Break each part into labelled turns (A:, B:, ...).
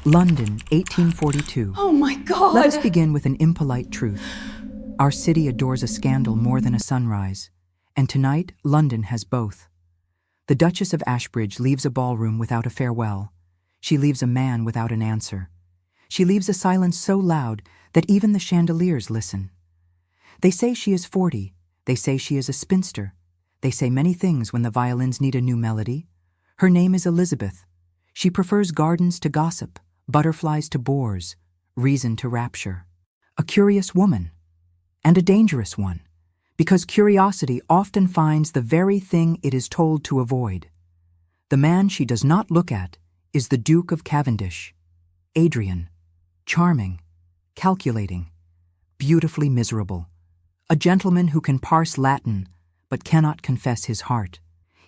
A: London, 1842.
B: Oh my God!
A: Let us begin with an impolite truth. Our city adores a scandal more than a sunrise, and tonight London has both. The Duchess of Ashbridge leaves a ballroom without a farewell. She leaves a man without an answer. She leaves a silence so loud that even the chandeliers listen. They say she is 40. They say she is a spinster. They say many things when the violins need a new melody. Her name is Elizabeth. She prefers gardens to gossip, butterflies to bores, reason to rapture. A curious woman, and a dangerous one, because curiosity often finds the very thing it is told to avoid. The man she does not look at is the Duke of Cavendish, Adrian, charming, calculating, beautifully miserable, a gentleman who can parse Latin but cannot confess his heart.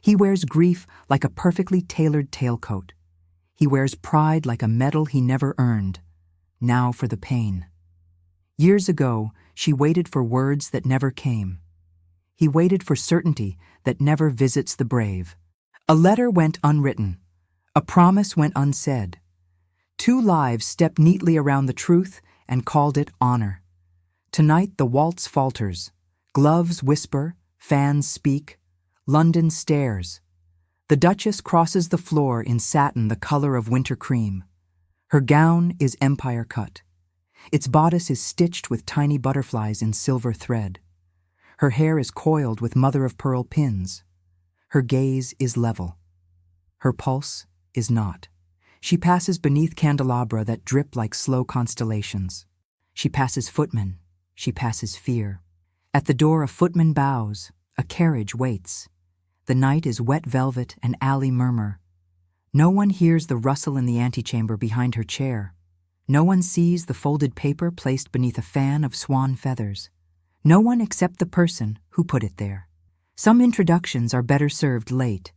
A: He wears grief like a perfectly tailored tailcoat. He wears pride like a medal he never earned. Now for the pain. Years ago, she waited for words that never came. He waited for certainty that never visits the brave. A letter went unwritten. A promise went unsaid. 2 lives stepped neatly around the truth and called it honor. Tonight the waltz falters. Gloves whisper, fans speak. London stares. The Duchess crosses the floor in satin the color of winter cream. Her gown is empire cut. Its bodice is stitched with tiny butterflies in silver thread. Her hair is coiled with mother-of-pearl pins. Her gaze is level. Her pulse is not. She passes beneath candelabra that drip like slow constellations. She passes footmen. She passes fear. At the door a footman bows. A carriage waits. The night is wet velvet and alley murmur. No one hears the rustle in the antechamber behind her chair. No one sees the folded paper placed beneath a fan of swan feathers. No one except the person who put it there. Some introductions are better served late.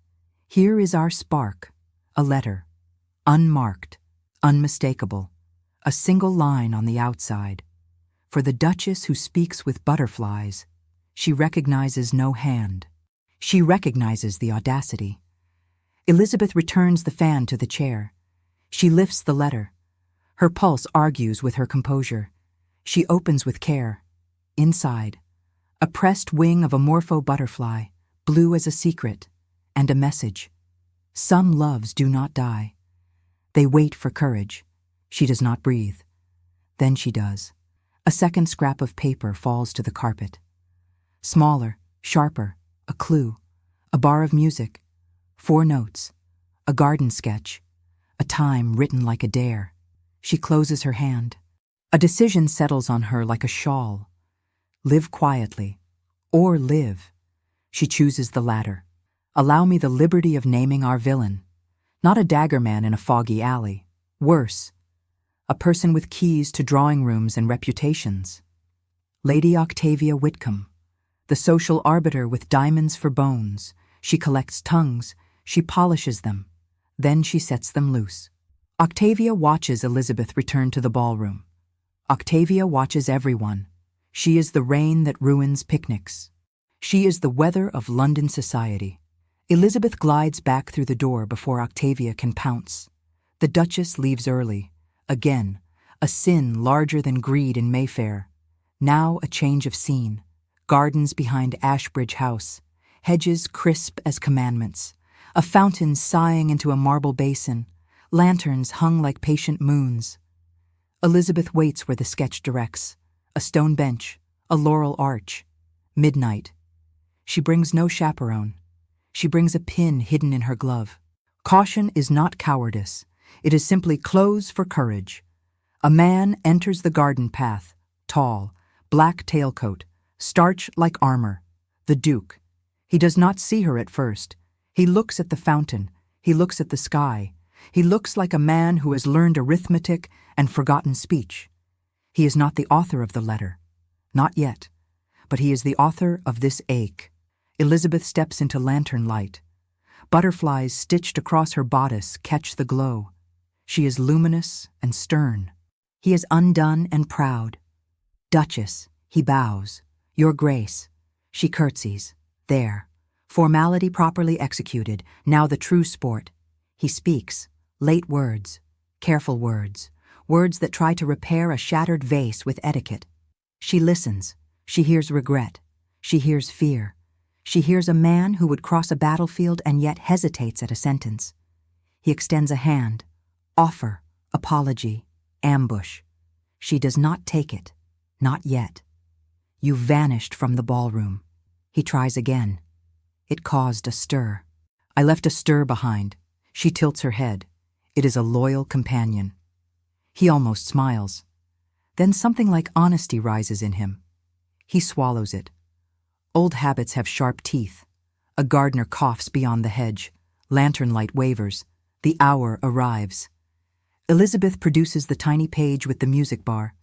A: Here is our spark, a letter, unmarked, unmistakable, a single line on the outside. For the Duchess who speaks with butterflies, she recognizes no hand. She recognizes the audacity. Elizabeth returns the fan to the chair. She lifts the letter. Her pulse argues with her composure. She opens with care. Inside, a pressed wing of a morpho butterfly, blue as a secret, and a message. Some loves do not die. They wait for courage. She does not breathe. Then she does. A second scrap of paper falls to the carpet. Smaller, sharper, a clue, a bar of music, 4 notes, a garden sketch, a time written like a dare. She closes her hand. A decision settles on her like a shawl. Live quietly, or live. She chooses the latter. Allow me the liberty of naming our villain. Not a dagger man in a foggy alley. Worse, a person with keys to drawing rooms and reputations. Lady Octavia Whitcomb, the social arbiter with diamonds for bones. She collects tongues, she polishes them, then she sets them loose. Octavia watches Elizabeth return to the ballroom. Octavia watches everyone. She is the rain that ruins picnics. She is the weather of London society. Elizabeth glides back through the door before Octavia can pounce. The Duchess leaves early. Again, a sin larger than greed in Mayfair. Now a change of scene. Gardens behind Ashbridge House, hedges crisp as commandments, a fountain sighing into a marble basin, lanterns hung like patient moons. Elizabeth waits where the sketch directs, a stone bench, a laurel arch. Midnight. She brings no chaperone. She brings a pin hidden in her glove. Caution is not cowardice. It is simply clothes for courage. A man enters the garden path, tall, black tailcoat, starch like armor. The Duke. He does not see her at first. He looks at the fountain. He looks at the sky. He looks like a man who has learned arithmetic and forgotten speech. He is not the author of the letter. Not yet. But he is the author of this ache. Elizabeth steps into lantern light. Butterflies stitched across her bodice catch the glow. She is luminous and stern. He is undone and proud. Duchess, he bows. Your Grace. She curtsies. There. Formality properly executed. Now the true sport. He speaks. Late words. Careful words, words that try to repair a shattered vase with etiquette. She listens. She hears regret. She hears fear. She hears a man who would cross a battlefield and yet hesitates at a sentence. He extends a hand. Offer, apology, ambush. She does not take it. Not yet. You vanished from the ballroom. He tries again. It caused a stir. I left a stir behind. She tilts her head. It is a loyal companion. He almost smiles. Then something like honesty rises in him. He swallows it. Old habits have sharp teeth. A gardener coughs beyond the hedge. Lantern light wavers. The hour arrives. Elizabeth produces the tiny page with the music bar.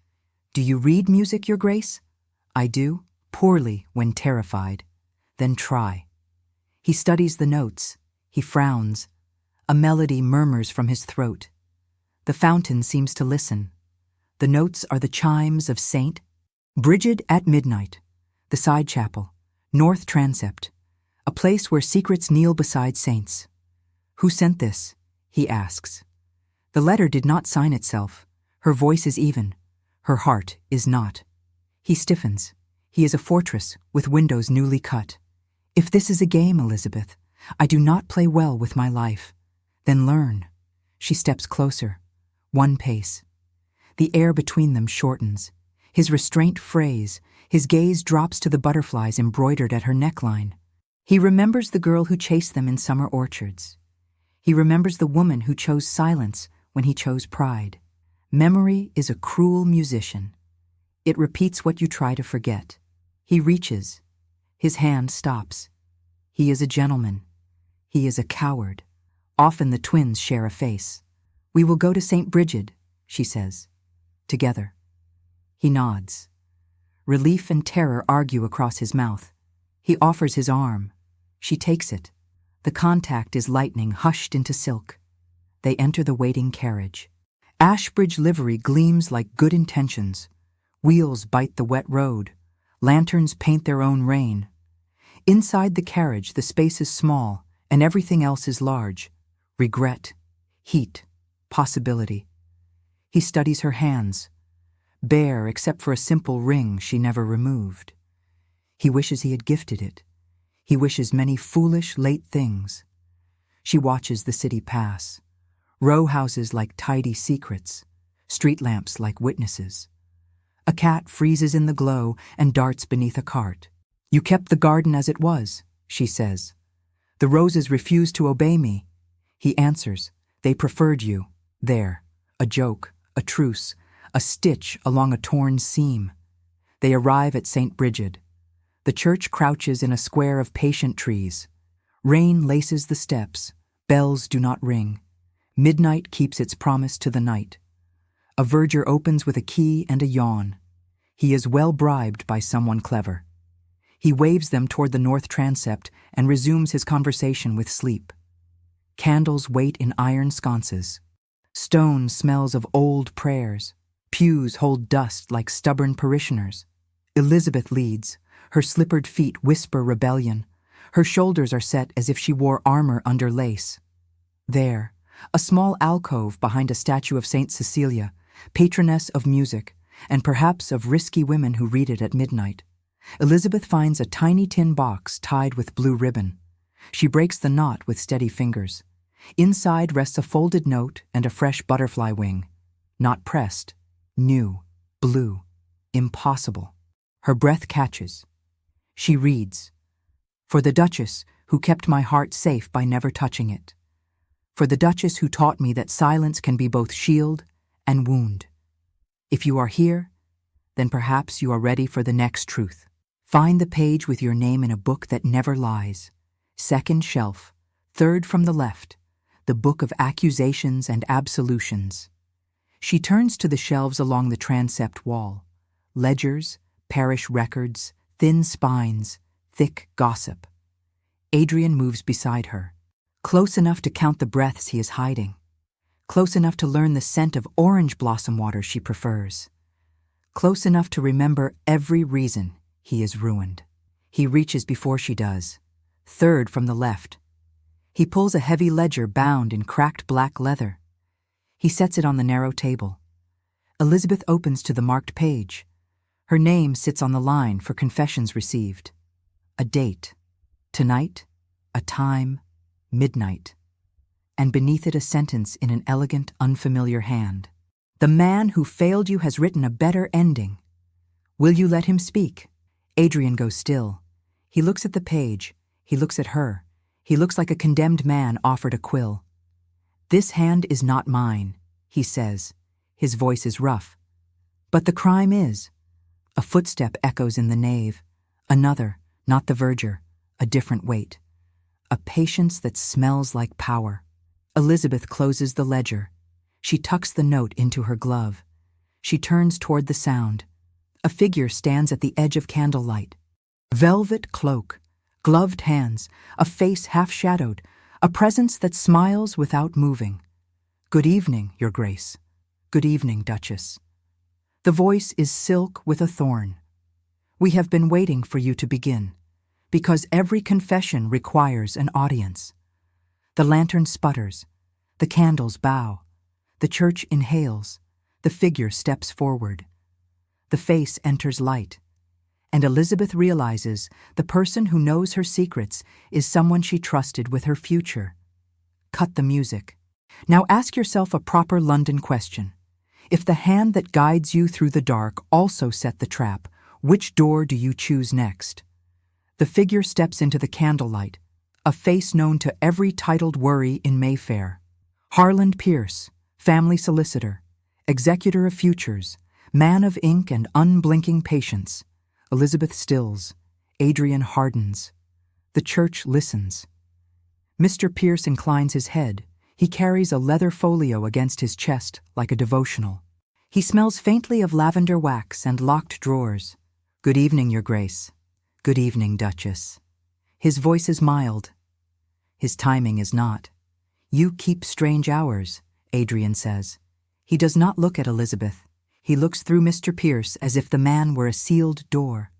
A: Do you read music, Your Grace? I do, poorly when terrified. Then try. He studies the notes. He frowns. A melody murmurs from his throat. The fountain seems to listen. The notes are the chimes of St. Bridget at midnight, the side chapel, north transept, a place where secrets kneel beside saints. Who sent this? He asks. The letter did not sign itself. Her voice is even. Her heart is not. He stiffens. He is a fortress with windows newly cut. If this is a game, Elizabeth, I do not play well with my life. Then learn. She steps closer. One pace. The air between them shortens. His restraint frays. His gaze drops to the butterflies embroidered at her neckline. He remembers the girl who chased them in summer orchards. He remembers the woman who chose silence when he chose pride. Memory is a cruel musician. It repeats what you try to forget. He reaches. His hand stops. He is a gentleman. He is a coward. Often the twins share a face. We will go to St. Bridget, she says. Together. He nods. Relief and terror argue across his mouth. He offers his arm. She takes it. The contact is lightning hushed into silk. They enter the waiting carriage. Ashbridge livery gleams like good intentions. Wheels bite the wet road. Lanterns paint their own rain. Inside the carriage, the space is small, and everything else is large. Regret, heat, possibility. He studies her hands, bare except for a simple ring she never removed. He wishes he had gifted it. He wishes many foolish, late things. She watches the city pass. Row houses like tidy secrets, street lamps like witnesses. A cat freezes in the glow and darts beneath a cart. You kept the garden as it was, she says. The roses refuse to obey me. He answers, they preferred you. There, a joke, a truce, a stitch along a torn seam. They arrive at St. Bridget. The church crouches in a square of patient trees. Rain laces the steps. Bells do not ring. Midnight keeps its promise to the night. A verger opens with a key and a yawn. He is well bribed by someone clever. He waves them toward the north transept and resumes his conversation with sleep. Candles wait in iron sconces. Stone smells of old prayers. Pews hold dust like stubborn parishioners. Elizabeth leads. Her slippered feet whisper rebellion. Her shoulders are set as if she wore armor under lace. There, a small alcove behind a statue of Saint Cecilia, patroness of music, and perhaps of risky women who read it at midnight. Elizabeth finds a tiny tin box tied with blue ribbon. She breaks the knot with steady fingers. Inside rests a folded note and a fresh butterfly wing. Not pressed. New. Blue. Impossible. Her breath catches. She reads, "For the Duchess who kept my heart safe by never touching it. For the Duchess who taught me that silence can be both shield and wound. If you are here, then perhaps you are ready for the next truth. Find the page with your name in a book that never lies. Second shelf, third from the left, the book of accusations and absolutions." She turns to the shelves along the transept wall. Ledgers, parish records, thin spines, thick gossip. Adrian moves beside her, close enough to count the breaths he is hiding, close enough to learn the scent of orange blossom water she prefers, close enough to remember every reason he is ruined. He reaches before she does, third from the left. He pulls a heavy ledger bound in cracked black leather. He sets it on the narrow table. Elizabeth opens to the marked page. Her name sits on the line for confessions received. A date. Tonight. A time. Midnight. And beneath it a sentence in an elegant, unfamiliar hand. The man who failed you has written a better ending. Will you let him speak? Adrian goes still. He looks at the page. He looks at her. He looks like a condemned man offered a quill. This hand is not mine, he says. His voice is rough. But the crime is. A footstep echoes in the nave. Another, not the verger, a different weight. A patience that smells like power. Elizabeth closes the ledger. She tucks the note into her glove. She turns toward the sound. A figure stands at the edge of candlelight. Velvet cloak, gloved hands, a face half-shadowed, a presence that smiles without moving. Good evening, Your Grace. Good evening, Duchess. The voice is silk with a thorn. We have been waiting for you to begin, because every confession requires an audience. The lantern sputters, the candles bow, the church inhales, the figure steps forward. The face enters light, and Elizabeth realizes the person who knows her secrets is someone she trusted with her future. Cut the music. Now ask yourself a proper London question. If the hand that guides you through the dark also set the trap, which door do you choose next? The figure steps into the candlelight, a face known to every titled worry in Mayfair. Harland Pierce, family solicitor, executor of futures, man of ink and unblinking patience. Elizabeth stills. Adrian hardens. The church listens. Mr. Pierce inclines his head. He carries a leather folio against his chest like a devotional. He smells faintly of lavender wax and locked drawers. Good evening, Your Grace. Good evening, Duchess. His voice is mild. His timing is not. You keep strange hours, Adrian says. He does not look at Elizabeth. He looks through Mr. Pierce as if the man were a sealed door.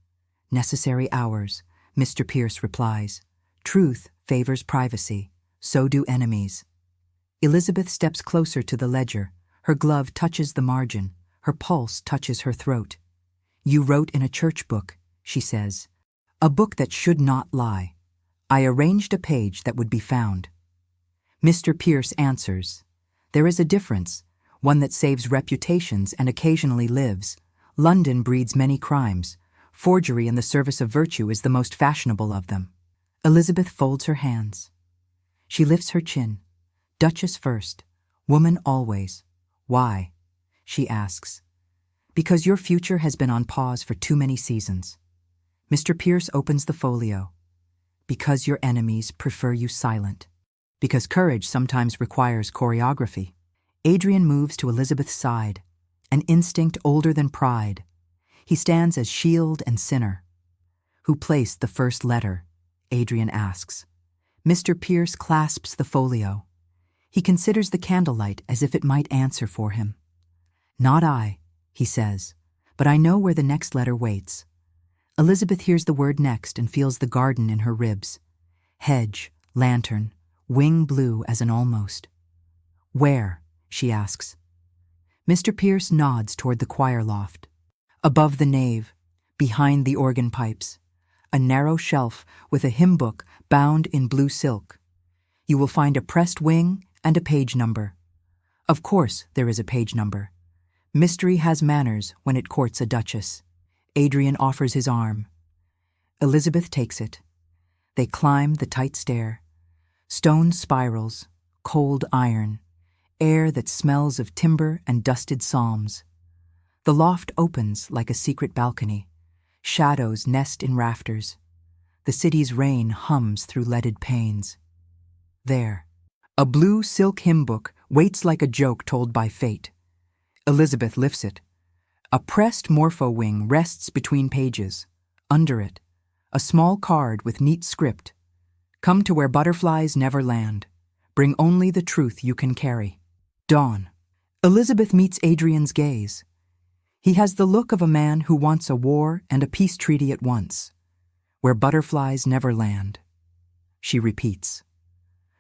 A: Necessary hours, Mr. Pierce replies. Truth favors privacy. So do enemies. Elizabeth steps closer to the ledger. Her glove touches the margin. Her pulse touches her throat. You wrote in a church book, she says. A book that should not lie. I arranged a page that would be found. Mr. Pierce answers. There is a difference, one that saves reputations and occasionally lives. London breeds many crimes. Forgery in the service of virtue is the most fashionable of them. Elizabeth folds her hands. She lifts her chin. Duchess first, woman always. Why? She asks. Because your future has been on pause for too many seasons. Mr. Pierce opens the folio. Because your enemies prefer you silent. Because courage sometimes requires choreography. Adrian moves to Elizabeth's side, an instinct older than pride. He stands as shield and sinner. Who placed the first letter? Adrian asks. Mr. Pierce clasps the folio. He considers the candlelight as if it might answer for him. Not I, he says, but I know where the next letter waits. Elizabeth hears the word next and feels the garden in her ribs. Hedge, lantern, wing blue as an almost. Where? She asks. Mr. Pierce nods toward the choir loft. Above the nave, behind the organ pipes, a narrow shelf with a hymn book bound in blue silk. You will find a pressed wing and a page number. Of course there is a page number. Mystery has manners when it courts a duchess. Adrian offers his arm. Elizabeth takes it. They climb the tight stair. Stone spirals, cold iron, air that smells of timber and dusted psalms. The loft opens like a secret balcony. Shadows nest in rafters. The city's rain hums through leaded panes. There, a blue silk hymn book waits like a joke told by fate. Elizabeth lifts it. A pressed morpho wing rests between pages. Under it, a small card with neat script. Come to where butterflies never land. Bring only the truth you can carry. Dawn. Elizabeth meets Adrian's gaze. He has the look of a man who wants a war and a peace treaty at once. Where butterflies never land. She repeats.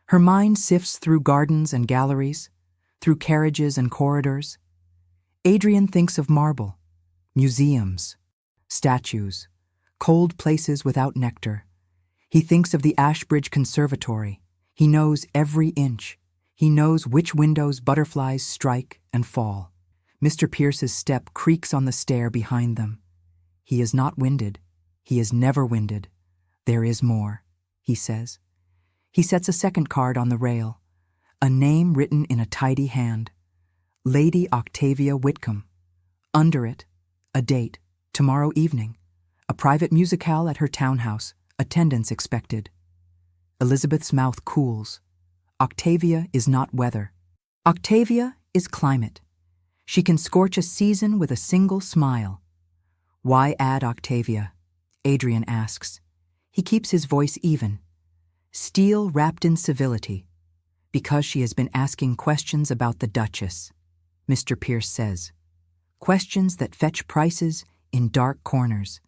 A: Her mind sifts through gardens and galleries, through carriages and corridors. Adrian thinks of marble, museums, statues, cold places without nectar. He thinks of the Ashbridge Conservatory. He knows every inch. He knows which windows butterflies strike and fall. Mr. Pierce's step creaks on the stair behind them. He is not winded. He is never winded. There is more, he says. He sets a second card on the rail, a name written in a tidy hand. Lady Octavia Whitcomb. Under it, a date, tomorrow evening, a private musicale at her townhouse, attendance expected. Elizabeth's mouth cools. Octavia is not weather. Octavia is climate. She can scorch a season with a single smile. Why add Octavia? Adrian asks. He keeps his voice even. Steel wrapped in civility. Because she has been asking questions about the Duchess, Mr. Pierce says. Questions that fetch prices in dark corners.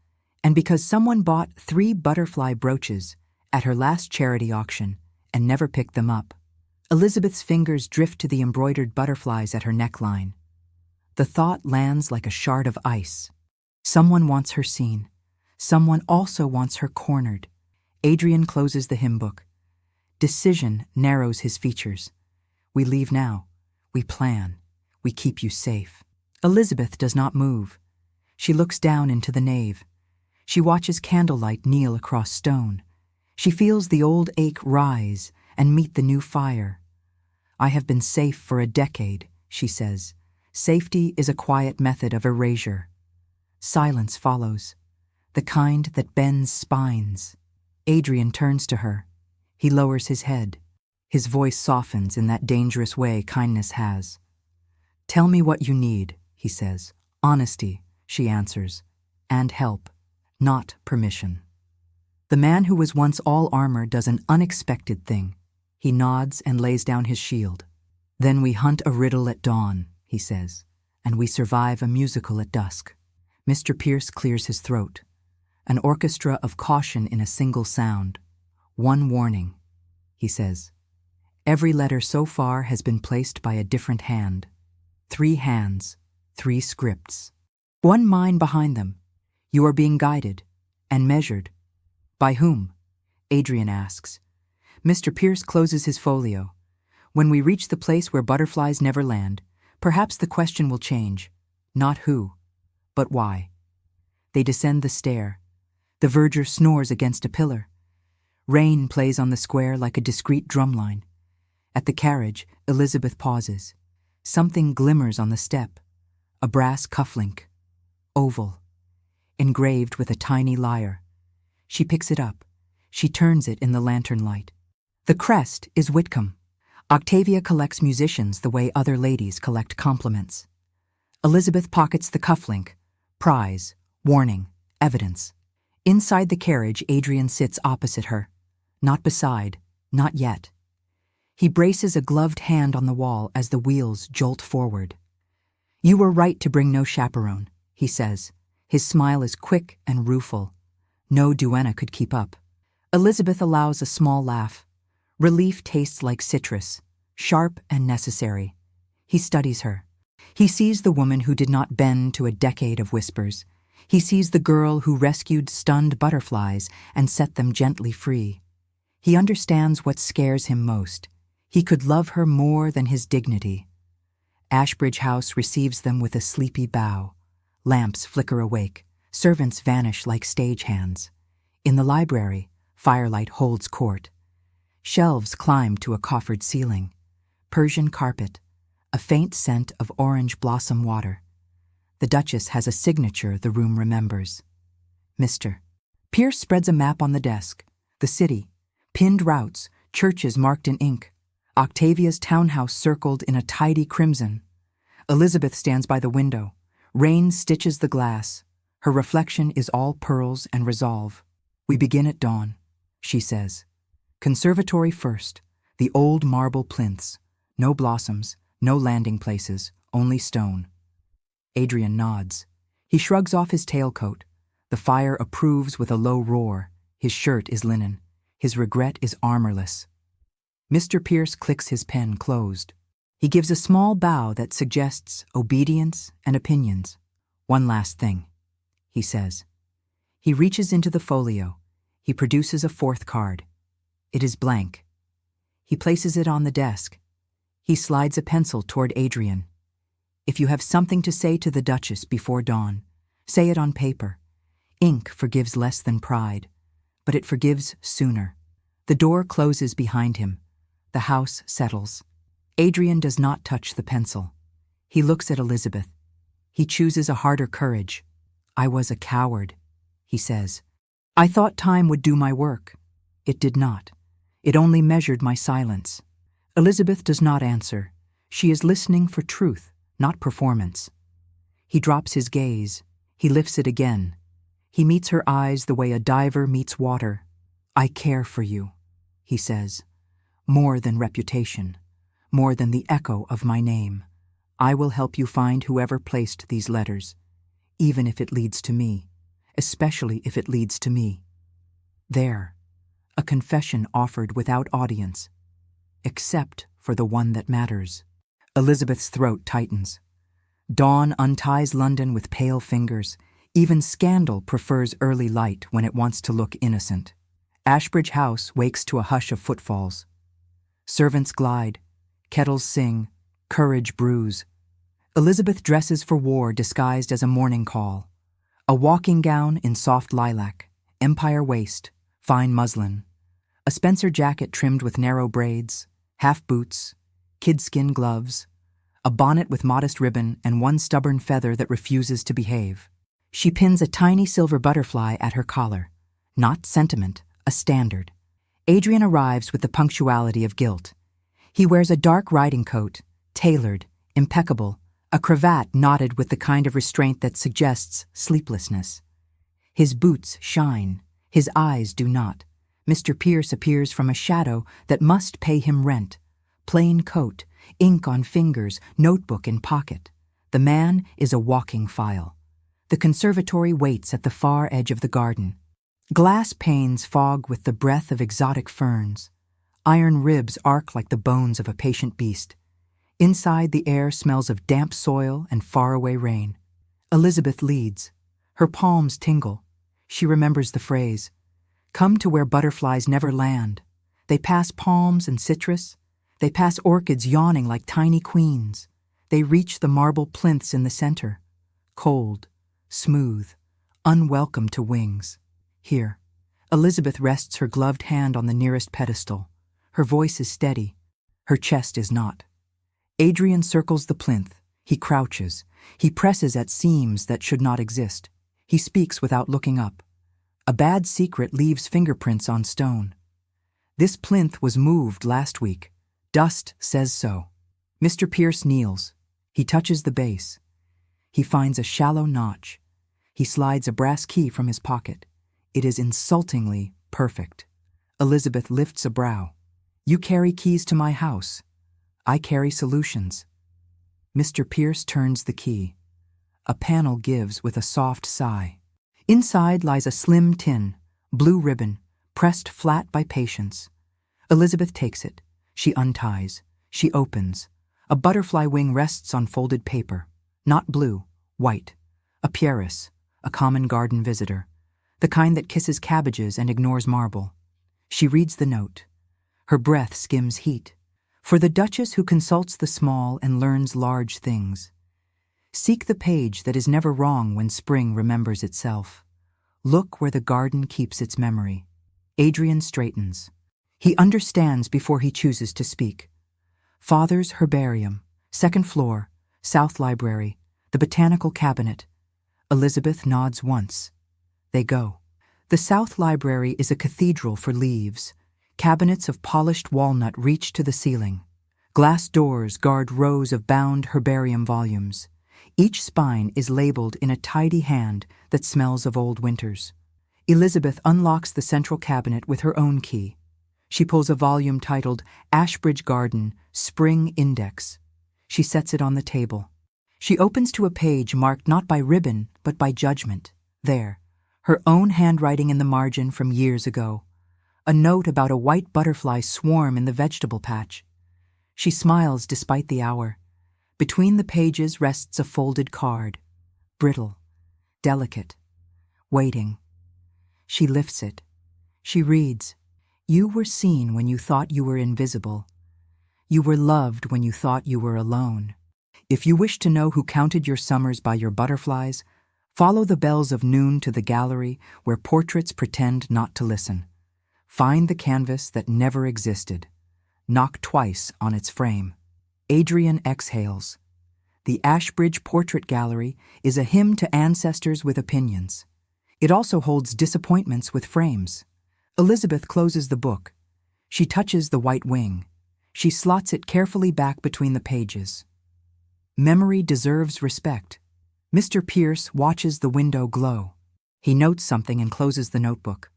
A: And because someone bought 3 butterfly brooches at her last charity auction and never picked them up, Elizabeth's fingers drift to the embroidered butterflies at her neckline. The thought lands like a shard of ice. Someone wants her seen. Someone also wants her cornered. Adrian closes the hymn book. Decision narrows his features. We leave now. We plan. We keep you safe. Elizabeth does not move. She looks down into the nave. She watches candlelight kneel across stone. She feels the old ache rise and meet the new fire. I have been safe for a decade, she says. Safety is a quiet method of erasure. Silence follows, the kind that bends spines. Adrian turns to her. He lowers his head. His voice softens in that dangerous way kindness has. Tell me what you need, he says. Honesty, she answers, and help, not permission. The man who was once all armor does an unexpected thing. He nods and lays down his shield. Then we hunt a riddle at dawn, he says, and we survive a musical at dusk. Mr. Pierce clears his throat. An orchestra of caution in a single sound. One warning, he says. Every letter so far has been placed by a different hand. 3 hands, 3 scripts. One mind behind them. You are being guided and measured. By whom? Adrian asks. Mr. Pierce closes his folio. When we reach the place where butterflies never land, perhaps the question will change. Not who, but why. They descend the stair. The verger snores against a pillar. Rain plays on the square like a discreet drumline. At the carriage, Elizabeth pauses. Something glimmers on the step. A brass cufflink. Oval. Engraved with a tiny lyre. She picks it up. She turns it in the lantern light. The crest is Whitcomb. Octavia collects musicians the way other ladies collect compliments. Elizabeth pockets the cufflink. Prize, warning, evidence. Inside the carriage, Adrian sits opposite her. Not beside, not yet. He braces a gloved hand on the wall as the wheels jolt forward. You were right to bring no chaperone, he says. His smile is quick and rueful. No duenna could keep up. Elizabeth allows a small laugh. Relief tastes like citrus, sharp and necessary. He studies her. He sees the woman who did not bend to a decade of whispers. He sees the girl who rescued stunned butterflies and set them gently free. He understands what scares him most. He could love her more than his dignity. Ashbridge House receives them with a sleepy bow. Lamps flicker awake. Servants vanish like stagehands. In the library, firelight holds court. Shelves climb to a coffered ceiling. Persian carpet. A faint scent of orange blossom water. The Duchess has a signature the room remembers. Mr. Pierce spreads a map on the desk. The city. Pinned routes. Churches marked in ink. Octavia's townhouse circled in a tidy crimson. Elizabeth stands by the window. Rain stitches the glass. Her reflection is all pearls and resolve. We begin at dawn, she says. Conservatory first. The old marble plinths. No blossoms, no landing places, only stone. Adrian nods. He shrugs off his tailcoat. The fire approves with a low roar. His shirt is linen. His regret is armorless. Mr. Pierce clicks his pen closed. He gives a small bow that suggests obedience and opinions. "One last thing," he says. He reaches into the folio. He produces a fourth card. It is blank. He places it on the desk. He slides a pencil toward Adrian. "If you have something to say to the Duchess before dawn, say it on paper. Ink forgives less than pride, but it forgives sooner." The door closes behind him. The house settles. Adrian does not touch the pencil. He looks at Elizabeth. He chooses a harder courage. "I was a coward," he says. "I thought time would do my work. It did not. It only measured my silence." Elizabeth does not answer. She is listening for truth, not performance. He drops his gaze. He lifts it again. He meets her eyes the way a diver meets water. "I care for you," he says. "More than reputation, more than the echo of my name. I will help you find whoever placed these letters, even if it leads to me, especially if it leads to me." There, a confession offered without audience, except for the one that matters. Elizabeth's throat tightens. Dawn unties London with pale fingers. Even scandal prefers early light when it wants to look innocent. Ashbridge House wakes to a hush of footfalls. Servants glide, kettles sing, courage brews. Elizabeth dresses for war disguised as a morning call. A walking gown in soft lilac, empire waist, fine muslin. A Spencer jacket trimmed with narrow braids, half boots, kidskin gloves, a bonnet with modest ribbon and one stubborn feather that refuses to behave. She pins a tiny silver butterfly at her collar. Not sentiment, a standard. Adrian arrives with the punctuality of guilt. He wears a dark riding coat, tailored, impeccable, a cravat knotted with the kind of restraint that suggests sleeplessness. His boots shine, his eyes do not. Mr. Pierce appears from a shadow that must pay him rent. Plain coat, ink on fingers, notebook in pocket. The man is a walking file. The conservatory waits at the far edge of the garden. Glass panes fog with the breath of exotic ferns. Iron ribs arc like the bones of a patient beast. Inside, the air smells of damp soil and faraway rain. Elizabeth leads. Her palms tingle. She remembers the phrase, "Come to where butterflies never land." They pass palms and citrus. They pass orchids yawning like tiny queens. They reach the marble plinths in the center. Cold, smooth, unwelcome to wings. Here, Elizabeth rests her gloved hand on the nearest pedestal. Her voice is steady. Her chest is not. Adrian circles the plinth. He crouches. He presses at seams that should not exist. He speaks without looking up. A bad secret leaves fingerprints on stone. "This plinth was moved last week. Dust says so." Mr. Pierce kneels. He touches the base. He finds a shallow notch. He slides a brass key from his pocket. It is insultingly perfect. Elizabeth lifts a brow. "You carry keys to my house. I carry solutions." Mr. Pierce turns the key. A panel gives with a soft sigh. Inside lies a slim tin, blue ribbon, pressed flat by patience. Elizabeth takes it. She unties. She opens. A butterfly wing rests on folded paper. Not blue, white. A pieris, a common garden visitor. The kind that kisses cabbages and ignores marble. She reads the note. Her breath skims heat. For the Duchess who consults the small and learns large things. Seek the page that is never wrong when spring remembers itself. Look where the garden keeps its memory. Adrian straightens. He understands before he chooses to speak. Father's herbarium, second floor, South Library, the botanical cabinet. Elizabeth nods once. They go. The South Library is a cathedral for leaves. Cabinets of polished walnut reach to the ceiling. Glass doors guard rows of bound herbarium volumes. Each spine is labeled in a tidy hand that smells of old winters. Elizabeth unlocks the central cabinet with her own key. She pulls a volume titled Ashbridge Garden, Spring Index. She sets it on the table. She opens to a page marked not by ribbon, but by judgment. There, her own handwriting in the margin from years ago. A note about a white butterfly swarm in the vegetable patch. She smiles despite the hour. Between the pages rests a folded card, brittle, delicate, waiting. She lifts it. She reads, "You were seen when you thought you were invisible. You were loved when you thought you were alone. If you wish to know who counted your summers by your butterflies, follow the bells of noon to the gallery where portraits pretend not to listen. Find the canvas that never existed. Knock twice on its frame." Adrian exhales. The Ashbridge Portrait Gallery is a hymn to ancestors with opinions. It also holds disappointments with frames. Elizabeth closes the book. She touches the white wing. She slots it carefully back between the pages. Memory deserves respect. Mr. Pierce watches the window glow. He notes something and closes the notebook.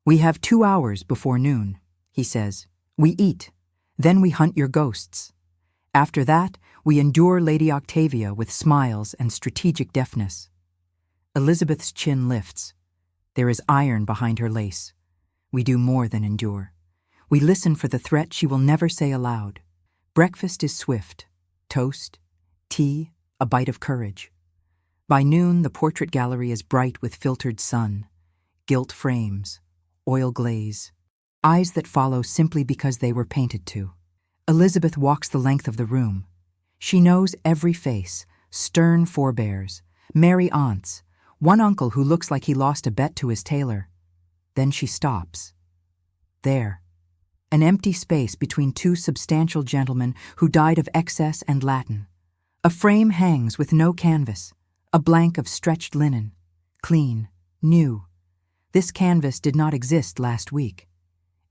A: "We have 2 hours before noon," he says. "We eat. Then we hunt your ghosts. After that, we endure Lady Octavia with smiles and strategic deftness." Elizabeth's chin lifts. There is iron behind her lace. We do more than endure. We listen for the threat she will never say aloud. Breakfast is swift. Toast, tea, a bite of courage. By noon, the portrait gallery is bright with filtered sun, gilt frames, oil glaze, eyes that follow simply because they were painted to. Elizabeth walks the length of the room. She knows every face, stern forebears, merry aunts, one uncle who looks like he lost a bet to his tailor. Then she stops. There, an empty space between 2 substantial gentlemen who died of excess and Latin. A frame hangs with no canvas, a blank of stretched linen, clean, new. This canvas did not exist last week.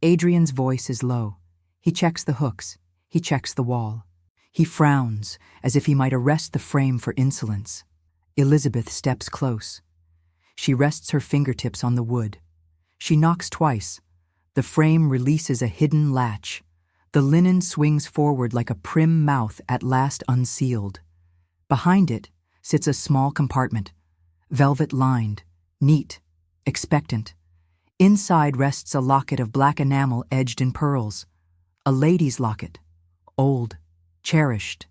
A: Adrian's voice is low. He checks the hooks. He checks the wall. He frowns, as if he might arrest the frame for insolence. Elizabeth steps close. She rests her fingertips on the wood. She knocks twice. The frame releases a hidden latch. The linen swings forward like a prim mouth at last unsealed. Behind it sits a small compartment, velvet-lined, neat, expectant. Inside rests a locket of black enamel edged in pearls. A lady's locket. Old, cherished,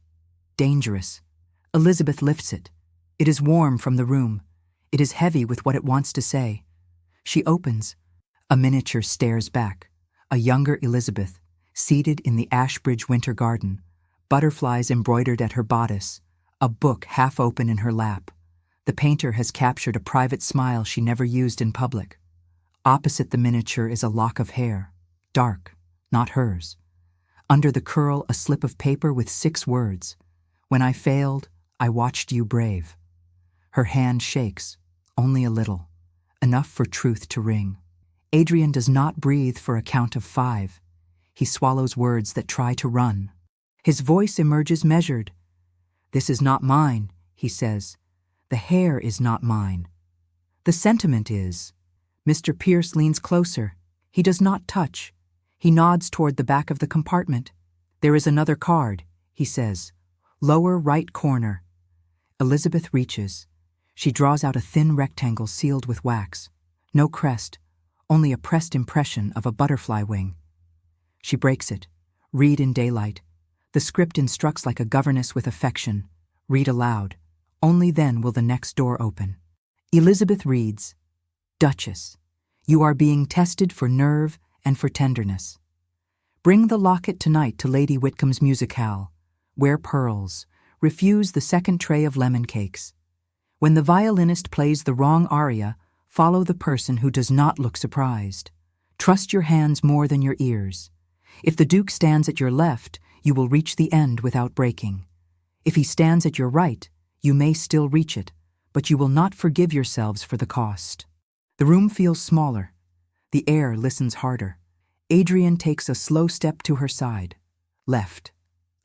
A: dangerous. Elizabeth lifts it. It is warm from the room. It is heavy with what it wants to say. She opens. A miniature stares back. A younger Elizabeth, seated in the Ashbridge winter garden, butterflies embroidered at her bodice, a book half open in her lap. The painter has captured a private smile she never used in public. Opposite the miniature is a lock of hair, dark, not hers. Under the curl, a slip of paper with 6 words. "When I failed, I watched you brave." Her hand shakes, only a little, enough for truth to ring. Adrian does not breathe for a count of 5. He swallows words that try to run. His voice emerges measured. "This is not mine," he says. "The hair is not mine. The sentiment is." Mr. Pierce leans closer. He does not touch. He nods toward the back of the compartment. "There is another card," he says. "Lower right corner." Elizabeth reaches. She draws out a thin rectangle sealed with wax. No crest, only a pressed impression of a butterfly wing. She breaks it. "Read in daylight." The script instructs like a governess with affection. "Read aloud. Only then will the next door open." Elizabeth reads, "Duchess, you are being tested for nerve and for tenderness. Bring the locket tonight to Lady Whitcomb's musicale. Wear pearls. Refuse the second tray of lemon cakes. When the violinist plays the wrong aria, follow the person who does not look surprised. Trust your hands more than your ears. If the Duke stands at your left, you will reach the end without breaking. If he stands at your right, you may still reach it, but you will not forgive yourselves for the cost." The room feels smaller. The air listens harder. Adrian takes a slow step to her side. Left.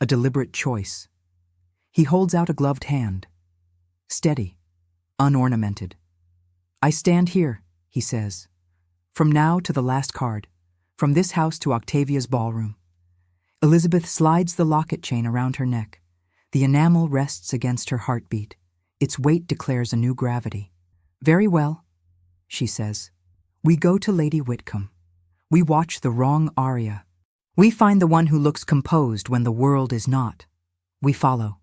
A: A deliberate choice. He holds out a gloved hand. Steady. Unornamented. "I stand here," he says. "From now to the last card. From this house to Octavia's ballroom." Elizabeth slides the locket chain around her neck. The enamel rests against her heartbeat. Its weight declares a new gravity. "Very well," she says. "We go to Lady Whitcomb. We watch the wrong aria. We find the one who looks composed when the world is not. We follow.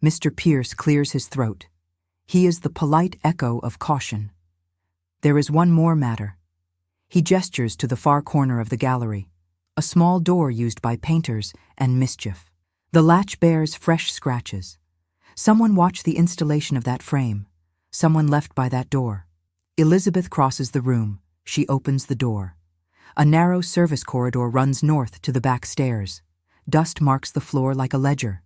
A: Mr. Pierce clears his throat. He is the polite echo of caution. There is one more matter. He gestures to the far corner of the gallery, a small door used by painters and mischief. The latch bears fresh scratches. Someone watched the installation of that frame. Someone left by that door. Elizabeth crosses the room. She opens the door. A narrow service corridor runs north to the back stairs. Dust marks the floor like a ledger.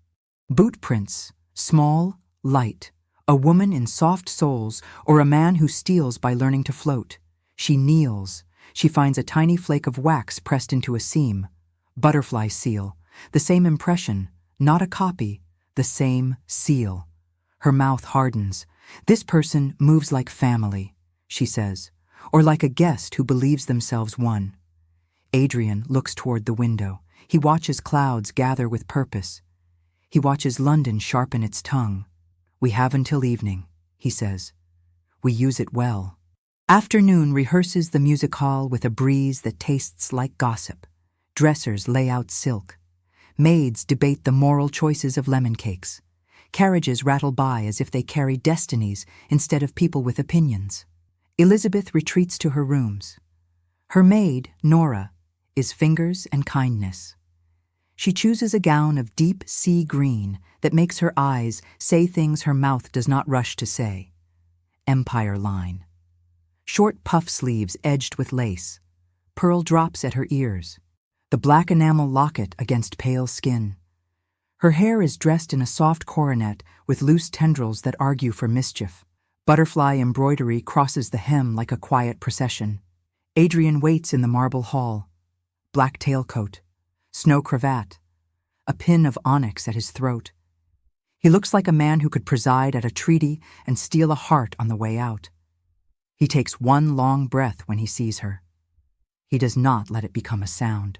A: Boot prints, small, light. A woman in soft soles or a man who steals by learning to float. She kneels. She finds a tiny flake of wax pressed into a seam. Butterfly seal. The same impression, not a copy, the same seal. Her mouth hardens. This person moves like family, she says, or like a guest who believes themselves one. Adrian looks toward the window. He watches clouds gather with purpose. He watches London sharpen its tongue. We have until evening, he says. We use it well. Afternoon rehearses the music hall with a breeze that tastes like gossip. Dressers lay out silk. Maids debate the moral choices of lemon cakes. Carriages rattle by as if they carry destinies instead of people with opinions. Elizabeth retreats to her rooms. Her maid, Nora, is fingers and kindness. She chooses a gown of deep sea green that makes her eyes say things her mouth does not rush to say. Empire line. Short puff sleeves edged with lace. Pearl drops at her ears. The black enamel locket against pale skin. Her hair is dressed in a soft coronet with loose tendrils that argue for mischief. Butterfly embroidery crosses the hem like a quiet procession. Adrian waits in the marble hall. Black tailcoat, snow cravat, a pin of onyx at his throat. He looks like a man who could preside at a treaty and steal a heart on the way out. He takes one long breath when he sees her. He does not let it become a sound.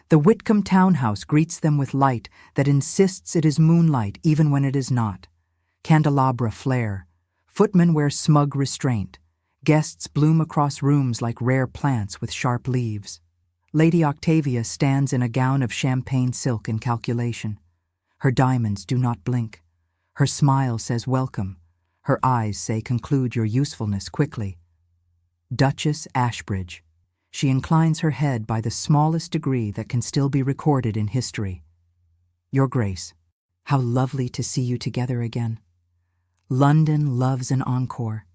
A: The Whitcomb townhouse greets them with light that insists it is moonlight even when it is not. Candelabra flare. Footmen wear smug restraint. Guests bloom across rooms like rare plants with sharp leaves. Lady Octavia stands in a gown of champagne silk in calculation. Her diamonds do not blink. Her smile says welcome. Her eyes say conclude your usefulness quickly. Duchess Ashbridge. She inclines her head by the smallest degree that can still be recorded in history. Your Grace, how lovely to see you together again. London loves an encore.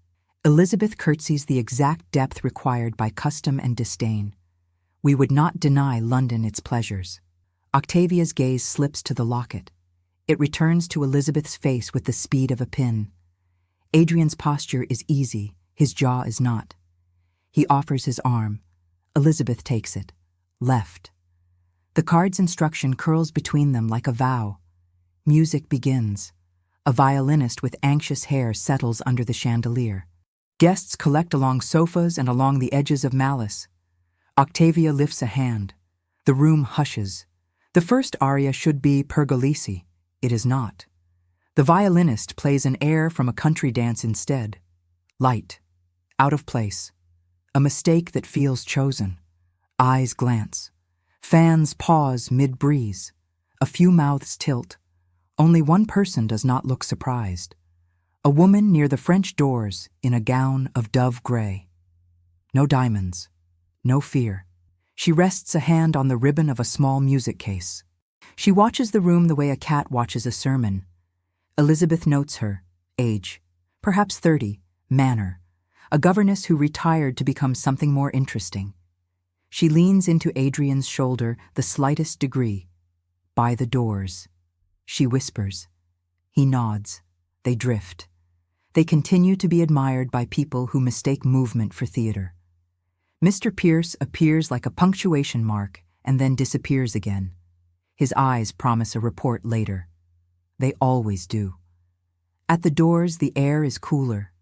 A: Elizabeth curtsies the exact depth required by custom and disdain. We would not deny London its pleasures. Octavia's gaze slips to the locket. It returns to Elizabeth's face with the speed of a pin. Adrian's posture is easy, his jaw is not. He offers his arm. Elizabeth takes it. Left. The card's instruction curls between them like a vow. Music begins. A violinist with anxious hair settles under the chandelier. Guests collect along sofas and along the edges of malice. Octavia lifts a hand. The room hushes. The first aria should be Pergolesi. It is not. The violinist plays an air from a country dance instead. Light. Out of place. A mistake that feels chosen. Eyes glance. Fans pause mid-breeze. A few mouths tilt. Only one person does not look surprised. A woman near the French doors in a gown of dove gray. No diamonds. No fear. She rests a hand on the ribbon of a small music case. She watches the room the way a cat watches a sermon. Elizabeth notes her. Age. Perhaps 30. Manner. A governess who retired to become something more interesting. She leans into Adrian's shoulder the slightest degree. By the doors. She whispers. He nods. They drift. They continue to be admired by people who mistake movement for theater. Mr. Pierce appears like a punctuation mark and then disappears again. His eyes promise a report later. They always do. At the doors, the air is cooler.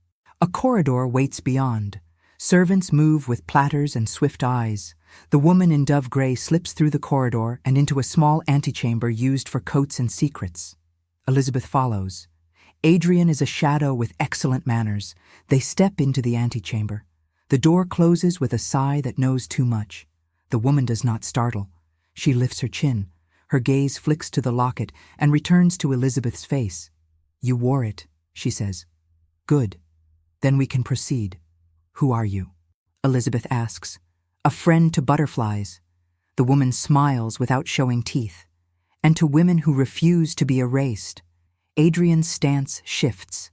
A: A corridor waits beyond. Servants move with platters and swift eyes. The woman in dove gray slips through the corridor and into a small antechamber used for coats and secrets. Elizabeth follows. Adrian is a shadow with excellent manners. They step into the antechamber. The door closes with a sigh that knows too much. The woman does not startle. She lifts her chin. Her gaze flicks to the locket and returns to Elizabeth's face. "You wore it," she says. "Good. Then we can proceed. Who are you?" Elizabeth asks. "A friend to butterflies." The woman smiles without showing teeth. "And to women who refuse to be erased." Adrian's stance shifts.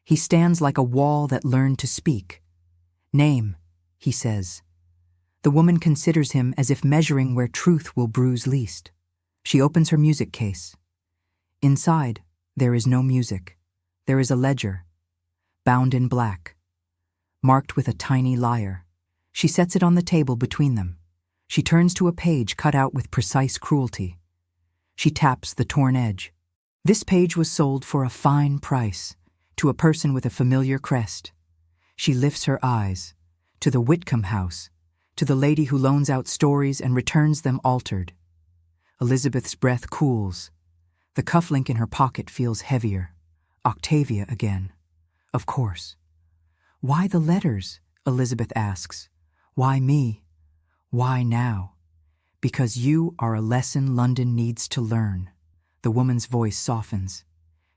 A: He stands like a wall that learned to speak. "Name," he says. The woman considers him as if measuring where truth will bruise least. She opens her music case. Inside, there is no music. There is a ledger, bound in black, marked with a tiny lyre. She sets it on the table between them. She turns to a page cut out with precise cruelty. She taps the torn edge. This page was sold for a fine price, to a person with a familiar crest. She lifts her eyes, to the Whitcomb house, to the lady who loans out stories and returns them altered. Elizabeth's breath cools. The cufflink in her pocket feels heavier. Octavia again. Of course. "Why the letters?" Elizabeth asks. "Why me? Why now?" "Because you are a lesson London needs to learn." The woman's voice softens.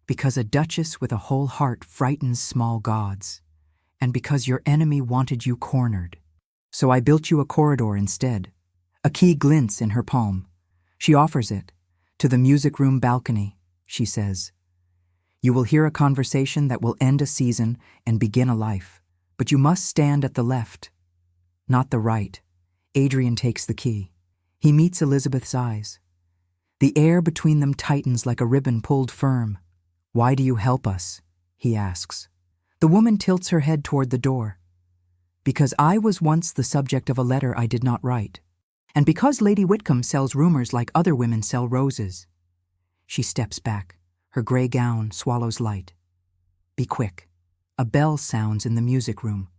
A: "Because a duchess with a whole heart frightens small gods. And because your enemy wanted you cornered. So I built you a corridor instead." A key glints in her palm. She offers it. "To the music room balcony," she says. "You will hear a conversation that will end a season and begin a life. But you must stand at the left, not the right." Adrian takes the key. He meets Elizabeth's eyes. The air between them tightens like a ribbon pulled firm. "Why do you help us?" he asks. The woman tilts her head toward the door. "Because I was once the subject of a letter I did not write. And because Lady Whitcomb sells rumors like other women sell roses." She steps back. Her gray gown swallows light. "Be quick." A bell sounds in the music room.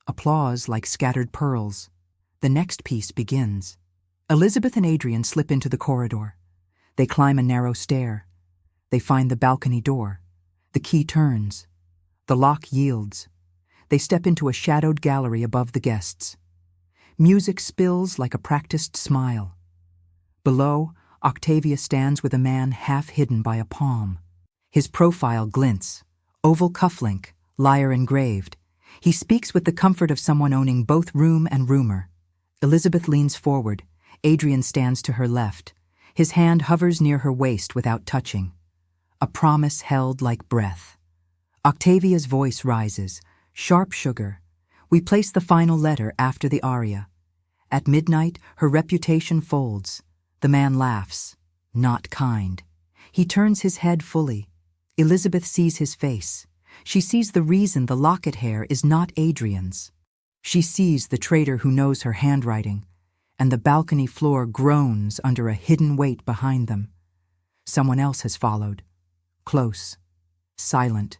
A: Applause like scattered pearls. The next piece begins. Elizabeth and Adrian slip into the corridor. They climb a narrow stair. They find the balcony door. The key turns. The lock yields. They step into a shadowed gallery above the guests. Music spills like a practiced smile. Below, Octavia stands with a man half hidden by a palm. His profile glints. Oval cufflink, lyre engraved. He speaks with the comfort of someone owning both room and rumor. Elizabeth leans forward. Adrian stands to her left. His hand hovers near her waist without touching. A promise held like breath. Octavia's voice rises. Sharp sugar. We place the final letter after the aria. At midnight, her reputation folds. The man laughs. Not kind. He turns his head fully. Elizabeth sees his face. She sees the reason the locket hair is not Adrian's. She sees the traitor who knows her handwriting, and the balcony floor groans under a hidden weight behind them. Someone else has followed. Close. Silent.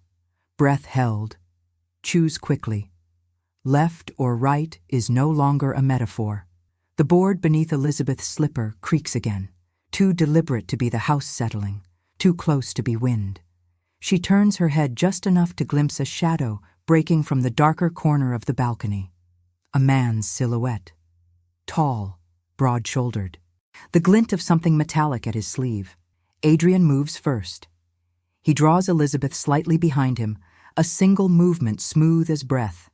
A: Breath held. Choose quickly. Left or right is no longer a metaphor. The board beneath Elizabeth's slipper creaks again, too deliberate to be the house settling, too close to be wind. She turns her head just enough to glimpse a shadow breaking from the darker corner of the balcony. A man's silhouette. Tall, broad-shouldered. The glint of something metallic at his sleeve. Adrian moves first. He draws Elizabeth slightly behind him, a single movement smooth as breath.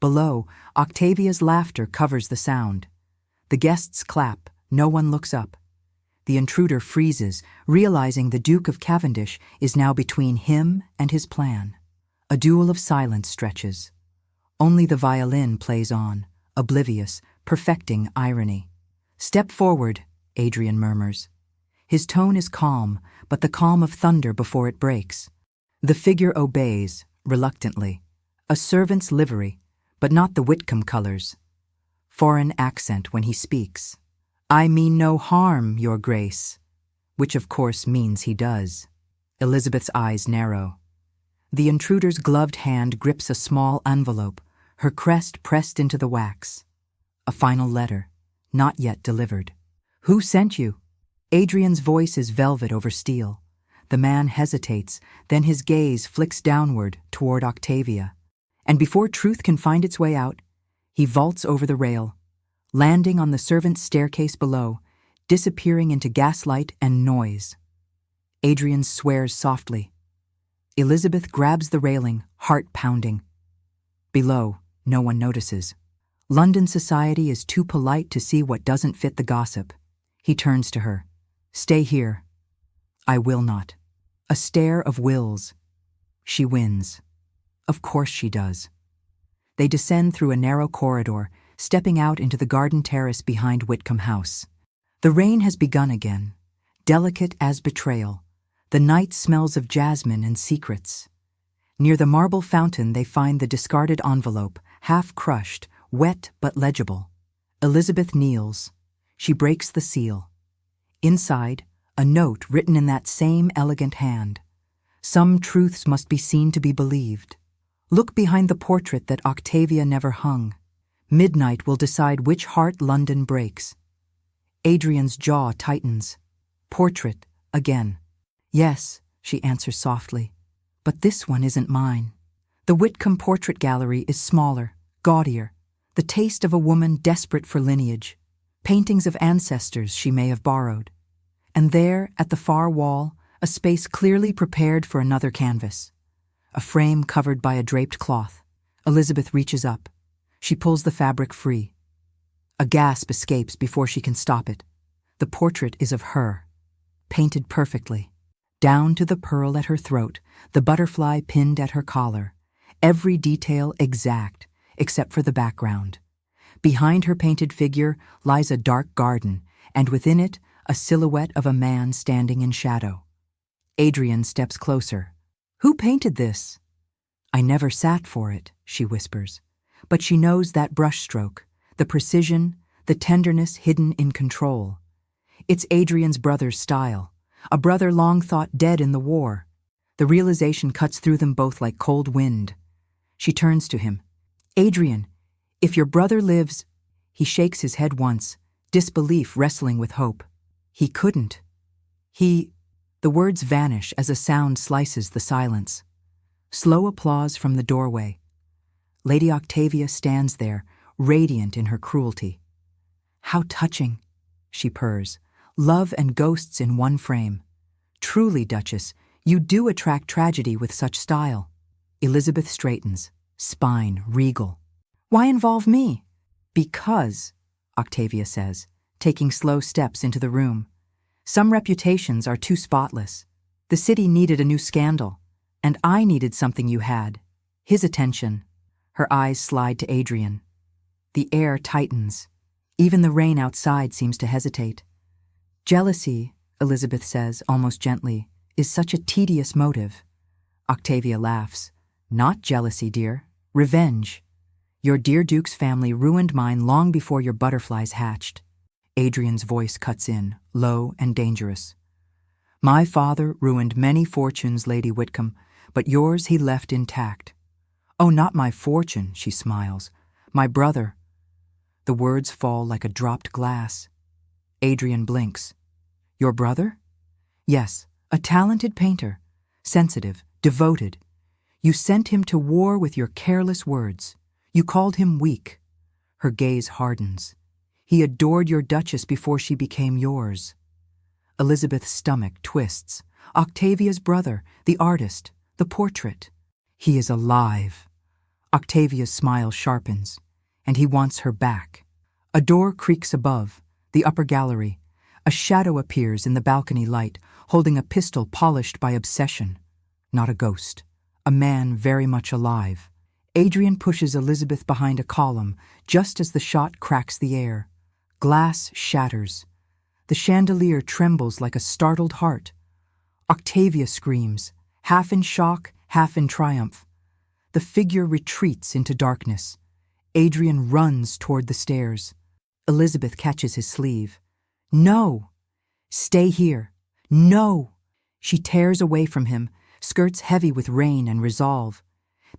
A: Below, Octavia's laughter covers the sound. The guests clap. No one looks up. The intruder freezes, realizing the Duke of Cavendish is now between him and his plan. A duel of silence stretches. Only the violin plays on, oblivious, perfecting irony. "Step forward," Adrian murmurs. His tone is calm, but the calm of thunder before it breaks. The figure obeys, reluctantly. A servant's livery, but not the Whitcomb colors. Foreign accent when he speaks. "I mean no harm, Your Grace," which of course means he does. Elizabeth's eyes narrow. The intruder's gloved hand grips a small envelope, her crest pressed into the wax. A final letter, not yet delivered. "Who sent you?" Adrian's voice is velvet over steel. The man hesitates, then his gaze flicks downward toward Octavia. And before truth can find its way out, he vaults over the rail. Landing on the servants' staircase below, disappearing into gaslight and noise. Adrian swears softly. Elizabeth grabs the railing, heart pounding. Below, no one notices. London society is too polite to see what doesn't fit the gossip. He turns to her. Stay here. I will not. A stare of wills. She wins. Of course she does. They descend through a narrow corridor, stepping out into the garden terrace behind Whitcomb House. The rain has begun again, delicate as betrayal. The night smells of jasmine and secrets. Near the marble fountain they find the discarded envelope, half crushed, wet but legible. Elizabeth kneels. She breaks the seal. Inside, a note written in that same elegant hand. Some truths must be seen to be believed. Look behind the portrait that Octavia never hung. Midnight will decide which heart London breaks. Adrian's jaw tightens. Portrait, again. Yes, she answers softly, but this one isn't mine. The Whitcomb Portrait Gallery is smaller, gaudier, the taste of a woman desperate for lineage, paintings of ancestors she may have borrowed. And there, at the far wall, a space clearly prepared for another canvas. A frame covered by a draped cloth. Elizabeth reaches up. She pulls the fabric free. A gasp escapes before she can stop it. The portrait is of her, painted perfectly. Down to the pearl at her throat, the butterfly pinned at her collar. Every detail exact, except for the background. Behind her painted figure lies a dark garden, and within it, a silhouette of a man standing in shadow. Adrian steps closer. Who painted this? I never sat for it, she whispers. But she knows that brushstroke, the precision, the tenderness hidden in control. It's Adrian's brother's style, a brother long thought dead in the war. The realization cuts through them both like cold wind. She turns to him. Adrian, if your brother lives... He shakes his head once, disbelief wrestling with hope. He couldn't. The words vanish as a sound slices the silence. Slow applause from the doorway. Lady Octavia stands there, radiant in her cruelty. How touching, she purrs. Love and ghosts in one frame. Truly, Duchess, you do attract tragedy with such style. Elizabeth straightens, spine regal. Why involve me? Because, Octavia says, taking slow steps into the room. Some reputations are too spotless. The city needed a new scandal, and I needed something you had. His attention. Her eyes slide to Adrian. The air tightens. Even the rain outside seems to hesitate. Jealousy, Elizabeth says, almost gently, is such a tedious motive. Octavia laughs. Not jealousy, dear. Revenge. Your dear Duke's family ruined mine long before your butterflies hatched. Adrian's voice cuts in, low and dangerous. My father ruined many fortunes, Lady Whitcomb, but yours he left intact. Oh, not my fortune, she smiles. My brother. The words fall like a dropped glass. Adrian blinks. Your brother? Yes, a talented painter, sensitive, devoted. You sent him to war with your careless words. You called him weak. Her gaze hardens. He adored your Duchess before she became yours. Elizabeth's stomach twists. Octavia's brother, the artist, the portrait. He is alive. Octavia's smile sharpens, and he wants her back. A door creaks above, the upper gallery. A shadow appears in the balcony light, holding a pistol polished by obsession. Not a ghost. A man very much alive. Adrian pushes Elizabeth behind a column, just as the shot cracks the air. Glass shatters. The chandelier trembles like a startled heart. Octavia screams, half in shock, half in triumph. The figure retreats into darkness. Adrian runs toward the stairs. Elizabeth catches his sleeve. No! Stay here. No! She tears away from him, skirts heavy with rain and resolve.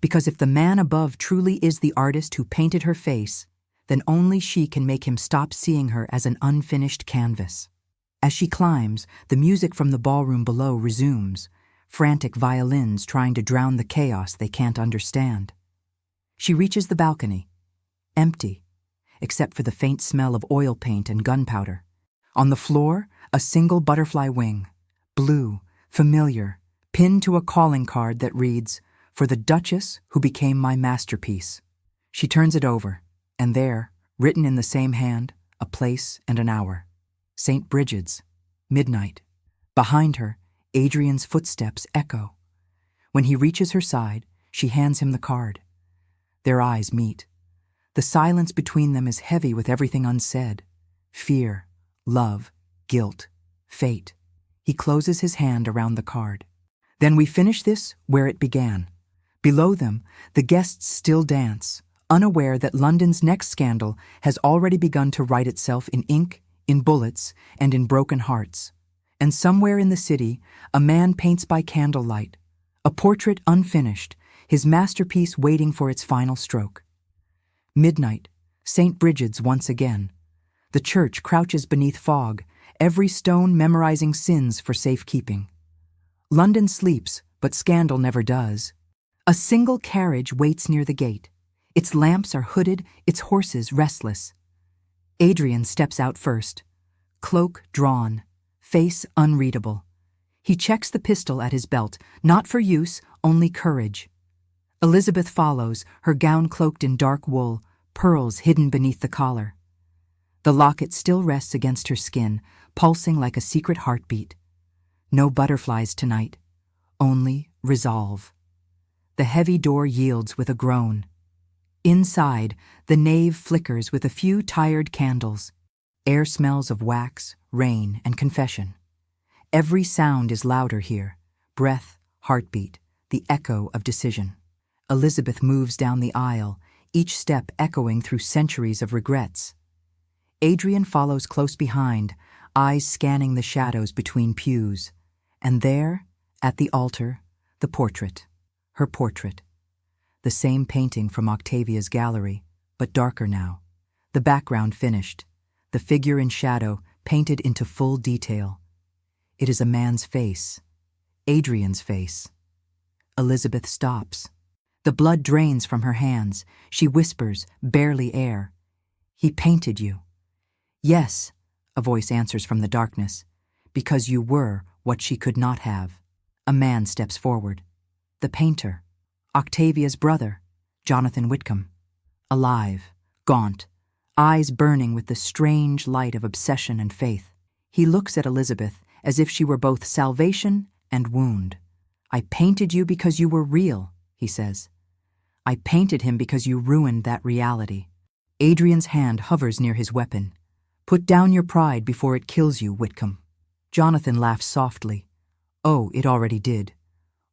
A: Because if the man above truly is the artist who painted her face, then only she can make him stop seeing her as an unfinished canvas. As she climbs, the music from the ballroom below resumes, frantic violins trying to drown the chaos they can't understand. She reaches the balcony, empty, except for the faint smell of oil paint and gunpowder. On the floor, a single butterfly wing, blue, familiar, pinned to a calling card that reads, "For the Duchess who became my masterpiece." She turns it over, and there, written in the same hand, a place and an hour. St. Bridget's, midnight. Behind her, Adrian's footsteps echo. When he reaches her side, she hands him the card. Their eyes meet. The silence between them is heavy with everything unsaid. Fear, love, guilt, fate. He closes his hand around the card. Then we finish this where it began. Below them, the guests still dance, unaware that London's next scandal has already begun to write itself in ink, in bullets, and in broken hearts. And somewhere in the city, a man paints by candlelight, a portrait unfinished, his masterpiece waiting for its final stroke. Midnight, St. Bridget's once again. The church crouches beneath fog, every stone memorizing sins for safekeeping. London sleeps, but scandal never does. A single carriage waits near the gate. Its lamps are hooded, its horses restless. Adrian steps out first, cloak drawn, face unreadable. He checks the pistol at his belt, not for use, only courage. Elizabeth follows, her gown cloaked in dark wool, pearls hidden beneath the collar. The locket still rests against her skin, pulsing like a secret heartbeat. No butterflies tonight, only resolve. The heavy door yields with a groan. Inside, the nave flickers with a few tired candles. Air smells of wax, rain, and confession. Every sound is louder here, breath, heartbeat, the echo of decision. Elizabeth moves down the aisle, each step echoing through centuries of regrets. Adrian follows close behind, eyes scanning the shadows between pews. And there, at the altar, the portrait, her portrait. The same painting from Octavia's gallery, but darker now. The background finished, the figure in shadow painted into full detail. It is a man's face, Adrian's face. Elizabeth stops. The blood drains from her hands. She whispers, barely air, "He painted you." "Yes," a voice answers from the darkness, "because you were what she could not have." A man steps forward. The painter, Octavia's brother, Jonathan Whitcomb. Alive, gaunt, eyes burning with the strange light of obsession and faith. He looks at Elizabeth as if she were both salvation and wound. "I painted you because you were real," he says. "I painted him because you ruined that reality." Adrian's hand hovers near his weapon. "Put down your pride before it kills you, Whitcomb." Jonathan laughs softly. "Oh, it already did.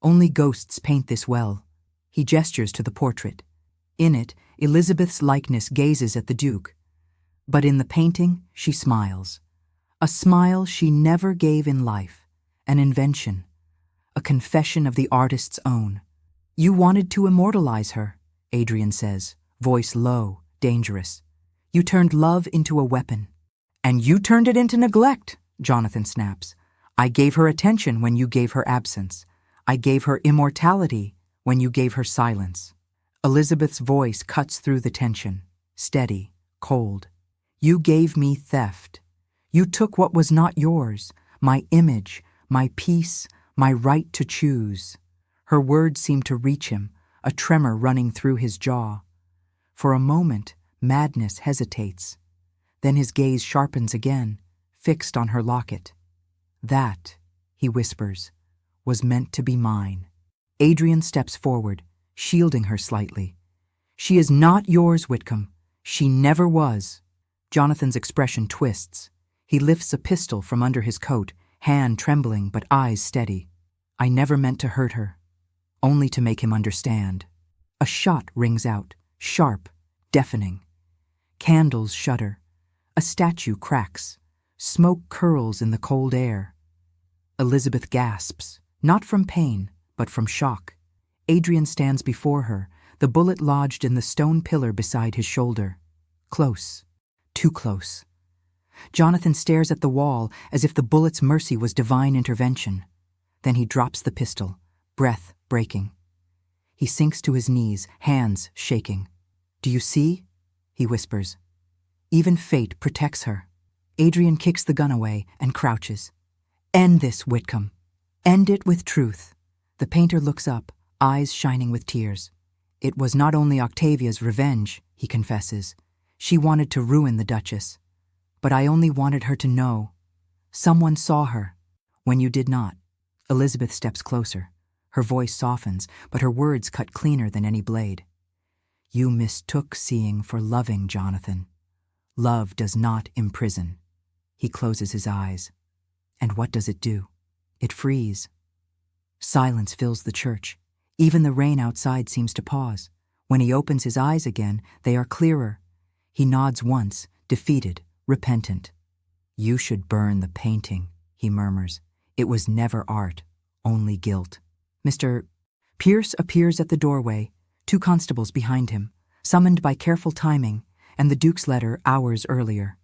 A: Only ghosts paint this well." He gestures to the portrait. In it, Elizabeth's likeness gazes at the Duke. But in the painting, she smiles. A smile she never gave in life. An invention. A confession of the artist's own. "You wanted to immortalize her," Adrian says, voice low, dangerous. "You turned love into a weapon." "And you turned it into neglect," Jonathan snaps. "I gave her attention when you gave her absence. I gave her immortality when you gave her silence." Elizabeth's voice cuts through the tension, steady, cold. "You gave me theft. You took what was not yours, my image, my peace, my right to choose." Her words seem to reach him, a tremor running through his jaw. For a moment, madness hesitates. Then his gaze sharpens again, fixed on her locket. "That," he whispers, "was meant to be mine." Adrian steps forward, shielding her slightly. "She is not yours, Whitcomb. She never was." Jonathan's expression twists. He lifts a pistol from under his coat, hand trembling but eyes steady. "I never meant to hurt her, only to make him understand." A shot rings out, sharp, deafening. Candles shudder. A statue cracks. Smoke curls in the cold air. Elizabeth gasps, not from pain, but from shock. Adrian stands before her, the bullet lodged in the stone pillar beside his shoulder. Close. Too close. Jonathan stares at the wall as if the bullet's mercy was divine intervention. Then he drops the pistol, breath breaking. He sinks to his knees, hands shaking. "Do you see?" he whispers. "Even fate protects her." Adrian kicks the gun away and crouches. End this, Whitcomb. End it with truth. The painter looks up, eyes shining with tears. It was not only Octavia's revenge, he confesses. She wanted to ruin the Duchess. But I only wanted her to know. Someone saw her, when you did not. Elizabeth steps closer. Her voice softens, but her words cut cleaner than any blade. You mistook seeing for loving, Jonathan. Love does not imprison. He closes his eyes. And what does it do? It frees. Silence fills the church. Even the rain outside seems to pause. When he opens his eyes again, they are clearer. He nods once, defeated, repentant. You should burn the painting, he murmurs. It was never art, only guilt. Mr. Pierce appears at the doorway, 2 constables behind him, summoned by careful timing, and the Duke's letter hours earlier.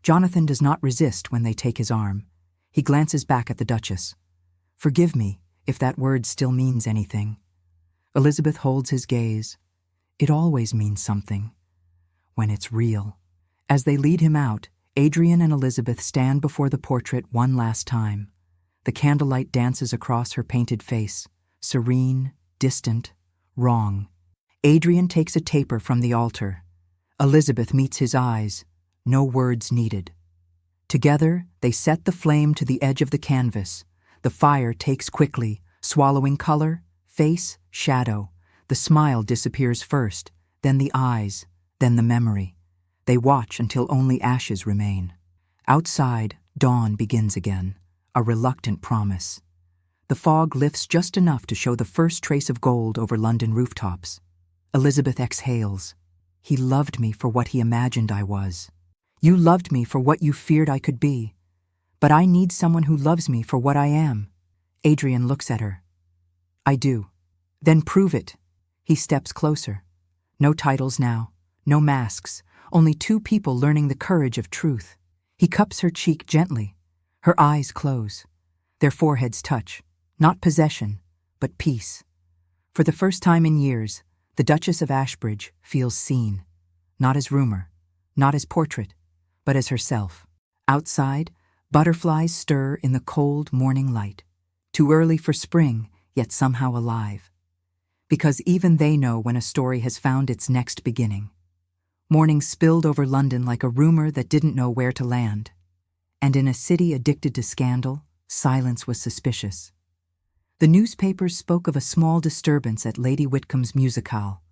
A: Jonathan does not resist when they take his arm. He glances back at the Duchess. Forgive me, if that word still means anything. Elizabeth holds his gaze. It always means something. When it's real. As they lead him out, Adrian and Elizabeth stand before the portrait one last time. The candlelight dances across her painted face, serene, distant, wrong. Adrian takes a taper from the altar. Elizabeth meets his eyes, no words needed. Together, they set the flame to the edge of the canvas. The fire takes quickly, swallowing color, face, shadow. The smile disappears first, then the eyes, then the memory. They watch until only ashes remain. Outside, dawn begins again, a reluctant promise. The fog lifts just enough to show the first trace of gold over London rooftops. Elizabeth exhales. He loved me for what he imagined I was. You loved me for what you feared I could be. But I need someone who loves me for what I am. Adrian looks at her. I do. Then prove it. He steps closer. No titles now, no masks, only 2 people learning the courage of truth. He cups her cheek gently. Her eyes close. Their foreheads touch, not possession, but peace. For the first time in years, the Duchess of Ashbridge feels seen, not as rumor, not as portrait, but as herself. Outside, butterflies stir in the cold morning light. Too early for spring, yet somehow alive. Because even they know when a story has found its next beginning. Morning spilled over London like a rumor that didn't know where to land. And in a city addicted to scandal, silence was suspicious. The newspapers spoke of a small disturbance at Lady Whitcomb's musicale.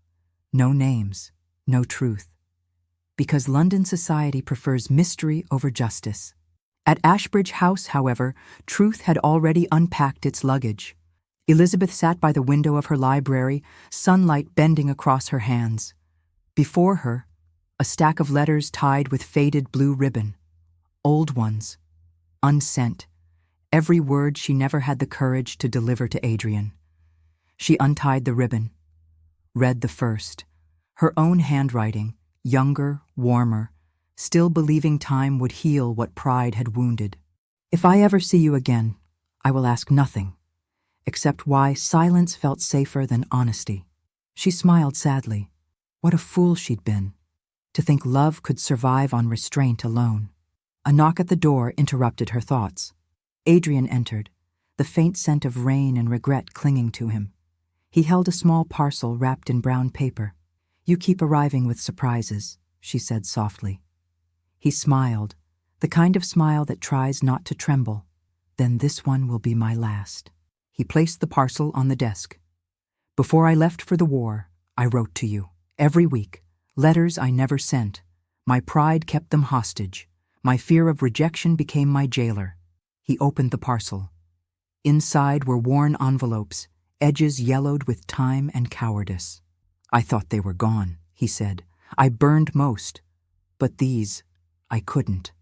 A: No names, no truth. Because London society prefers mystery over justice. At Ashbridge House, however, truth had already unpacked its luggage. Elizabeth sat by the window of her library, sunlight bending across her hands. Before her, a stack of letters tied with faded blue ribbon. Old ones, unsent, every word she never had the courage to deliver to Adrian. She untied the ribbon, read the first, her own handwriting, younger, warmer, still believing time would heal what pride had wounded. If I ever see you again, I will ask nothing, except why silence felt safer than honesty. She smiled sadly. What a fool she'd been, to think love could survive on restraint alone. A knock at the door interrupted her thoughts. Adrian entered, the faint scent of rain and regret clinging to him. He held a small parcel wrapped in brown paper. You keep arriving with surprises, she said softly. He smiled, the kind of smile that tries not to tremble. Then this one will be my last. He placed the parcel on the desk. Before I left for the war, I wrote to you. Every week, letters I never sent. My pride kept them hostage. My fear of rejection became my jailer. He opened the parcel. Inside were worn envelopes, edges yellowed with time and cowardice. I thought they were gone, he said. I burned most. But these, I couldn't.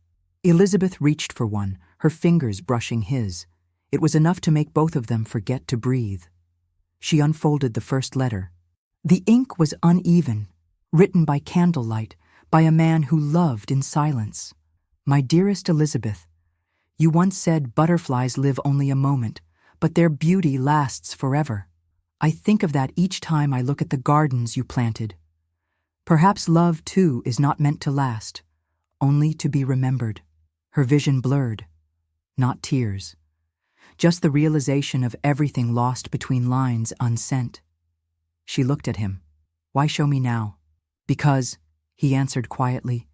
A: Elizabeth reached for one, her fingers brushing his. It was enough to make both of them forget to breathe. She unfolded the first letter. The ink was uneven, written by candlelight, by a man who loved in silence. My dearest Elizabeth, you once said butterflies live only a moment, but their beauty lasts forever. I think of that each time I look at the gardens you planted. Perhaps love, too, is not meant to last, only to be remembered. Her vision blurred. Not tears. Just the realization of everything lost between lines unsent. She looked at him. "Why show me now?" "Because," he answered quietly,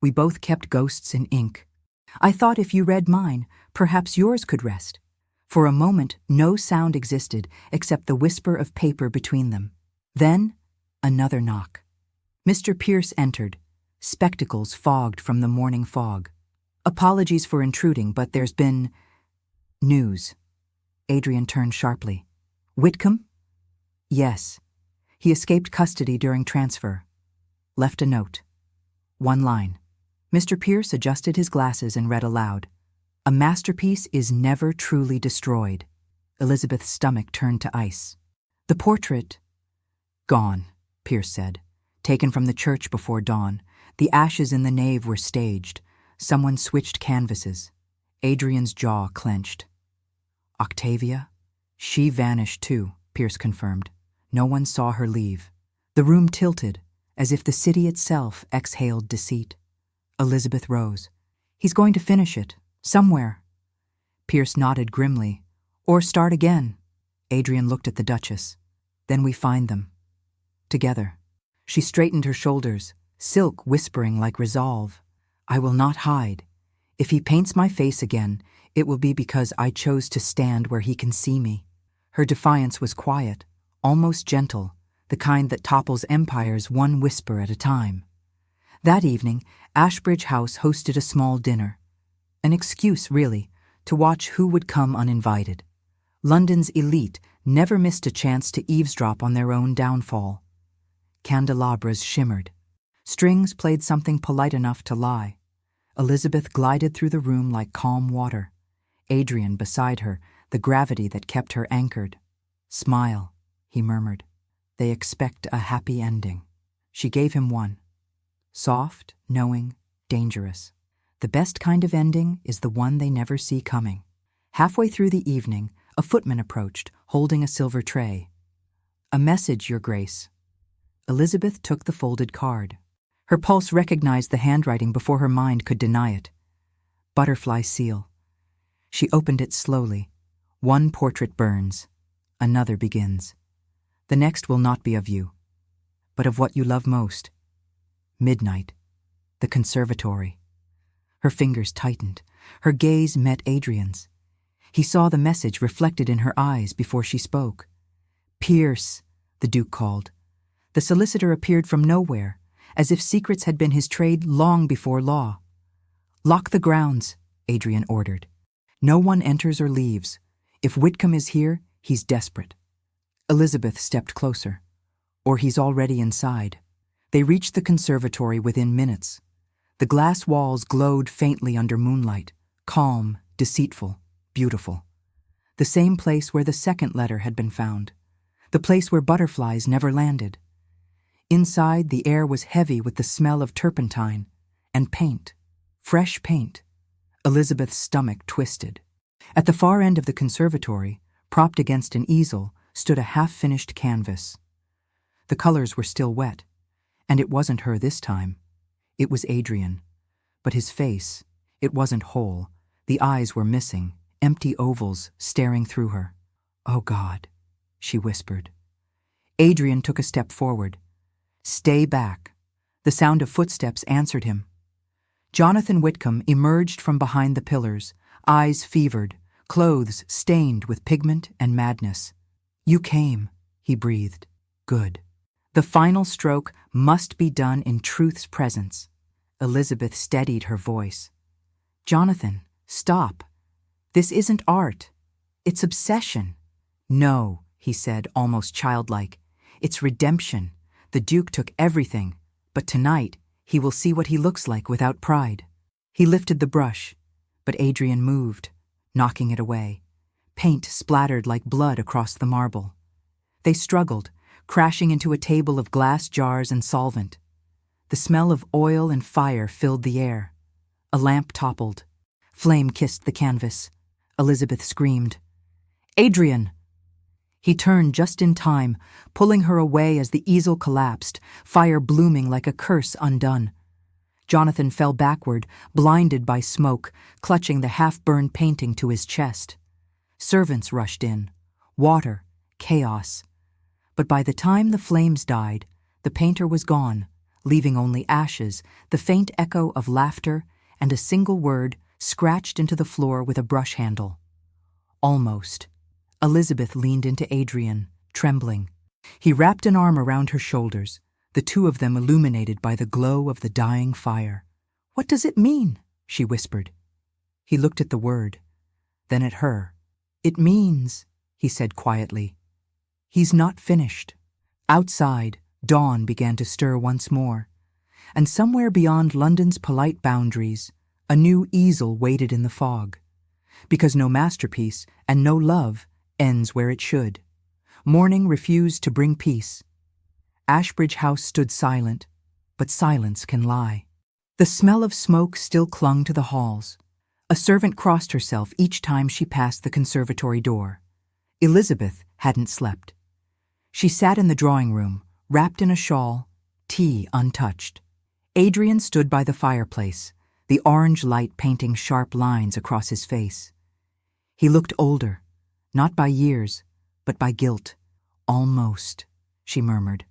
A: "we both kept ghosts in ink. I thought if you read mine, perhaps yours could rest." For a moment, no sound existed except the whisper of paper between them. Then, another knock. Mr. Pierce entered, spectacles fogged from the morning fog. "Apologies for intruding, but there's been news." Adrian turned sharply. "Whitcomb?" "Yes. He escaped custody during transfer. Left a note. One line." Mr. Pierce adjusted his glasses and read aloud. "A masterpiece is never truly destroyed." Elizabeth's stomach turned to ice. "The portrait—" "Gone," Pierce said. "Taken from the church before dawn. The ashes in the nave were staged. Someone switched canvases." Adrian's jaw clenched. "Octavia?" "She vanished too," Pierce confirmed. "No one saw her leave." The room tilted, as if the city itself exhaled deceit. Elizabeth rose. "He's going to finish it. Somewhere." Pierce nodded grimly. "Or start again." Adrian looked at the Duchess. "Then we find them. Together." She straightened her shoulders, silk whispering like resolve. "I will not hide. If he paints my face again, it will be because I chose to stand where he can see me." Her defiance was quiet, almost gentle, the kind that topples empires one whisper at a time. That evening, Ashbridge House hosted a small dinner. An excuse, really, to watch who would come uninvited. London's elite never missed a chance to eavesdrop on their own downfall. Candelabras shimmered. Strings played something polite enough to lie. Elizabeth glided through the room like calm water. Adrian beside her, the gravity that kept her anchored. "Smile," he murmured. "They expect a happy ending." She gave him one. Soft, knowing, dangerous. The best kind of ending is the one they never see coming. Halfway through the evening, a footman approached, holding a silver tray. "A message, Your Grace." Elizabeth took the folded card. Her pulse recognized the handwriting before her mind could deny it. Butterfly seal. She opened it slowly. One portrait burns. Another begins. The next will not be of you, but of what you love most. Midnight. The conservatory. Her fingers tightened. Her gaze met Adrian's. He saw the message reflected in her eyes before she spoke. "Pierce," the Duke called. The solicitor appeared from nowhere, as if secrets had been his trade long before law. "Lock the grounds," Adrian ordered. "No one enters or leaves. If Whitcomb is here, he's desperate." Elizabeth stepped closer. "Or he's already inside." They reached the conservatory within minutes. The glass walls glowed faintly under moonlight, calm, deceitful, beautiful. The same place where the second letter had been found. The place where butterflies never landed. Inside, the air was heavy with the smell of turpentine and paint. Fresh paint. Elizabeth's stomach twisted. At the far end of the conservatory, propped against an easel, stood a half-finished canvas. The colors were still wet, and it wasn't her this time. It was Adrian. But his face, it wasn't whole. The eyes were missing, empty ovals staring through her. "Oh God," she whispered. Adrian took a step forward. "Stay back." The sound of footsteps answered him. Jonathan Whitcomb emerged from behind the pillars, eyes fevered, clothes stained with pigment and madness. "You came," he breathed. "Good." The final stroke must be done in truth's presence. Elizabeth steadied her voice. "Jonathan, stop. This isn't art. It's obsession." "No," he said, almost childlike. "It's redemption. The Duke took everything, but tonight he will see what he looks like without pride." He lifted the brush, but Adrian moved, knocking it away. Paint splattered like blood across the marble. They struggled, crashing into a table of glass jars and solvent. The smell of oil and fire filled the air. A lamp toppled. Flame kissed the canvas. Elizabeth screamed, "Adrian!" He turned just in time, pulling her away as the easel collapsed, fire blooming like a curse undone. Jonathan fell backward, blinded by smoke, clutching the half-burned painting to his chest. Servants rushed in. Water, chaos. But by the time the flames died, the painter was gone, leaving only ashes, the faint echo of laughter, and a single word scratched into the floor with a brush handle. Almost. Elizabeth leaned into Adrian, trembling. He wrapped an arm around her shoulders, the two of them illuminated by the glow of the dying fire. "What does it mean?" she whispered. He looked at the word, then at her. "It means," he said quietly, "he's not finished." Outside, dawn began to stir once more, and somewhere beyond London's polite boundaries, a new easel waited in the fog. Because no masterpiece and no love ends where it should. Morning refused to bring peace. Ashbridge House stood silent, but silence can lie. The smell of smoke still clung to the halls. A servant crossed herself each time she passed the conservatory door. Elizabeth hadn't slept. She sat in the drawing room, wrapped in a shawl, tea untouched. Adrian stood by the fireplace, the orange light painting sharp lines across his face. He looked older, not by years, but by guilt. "Almost," she murmured.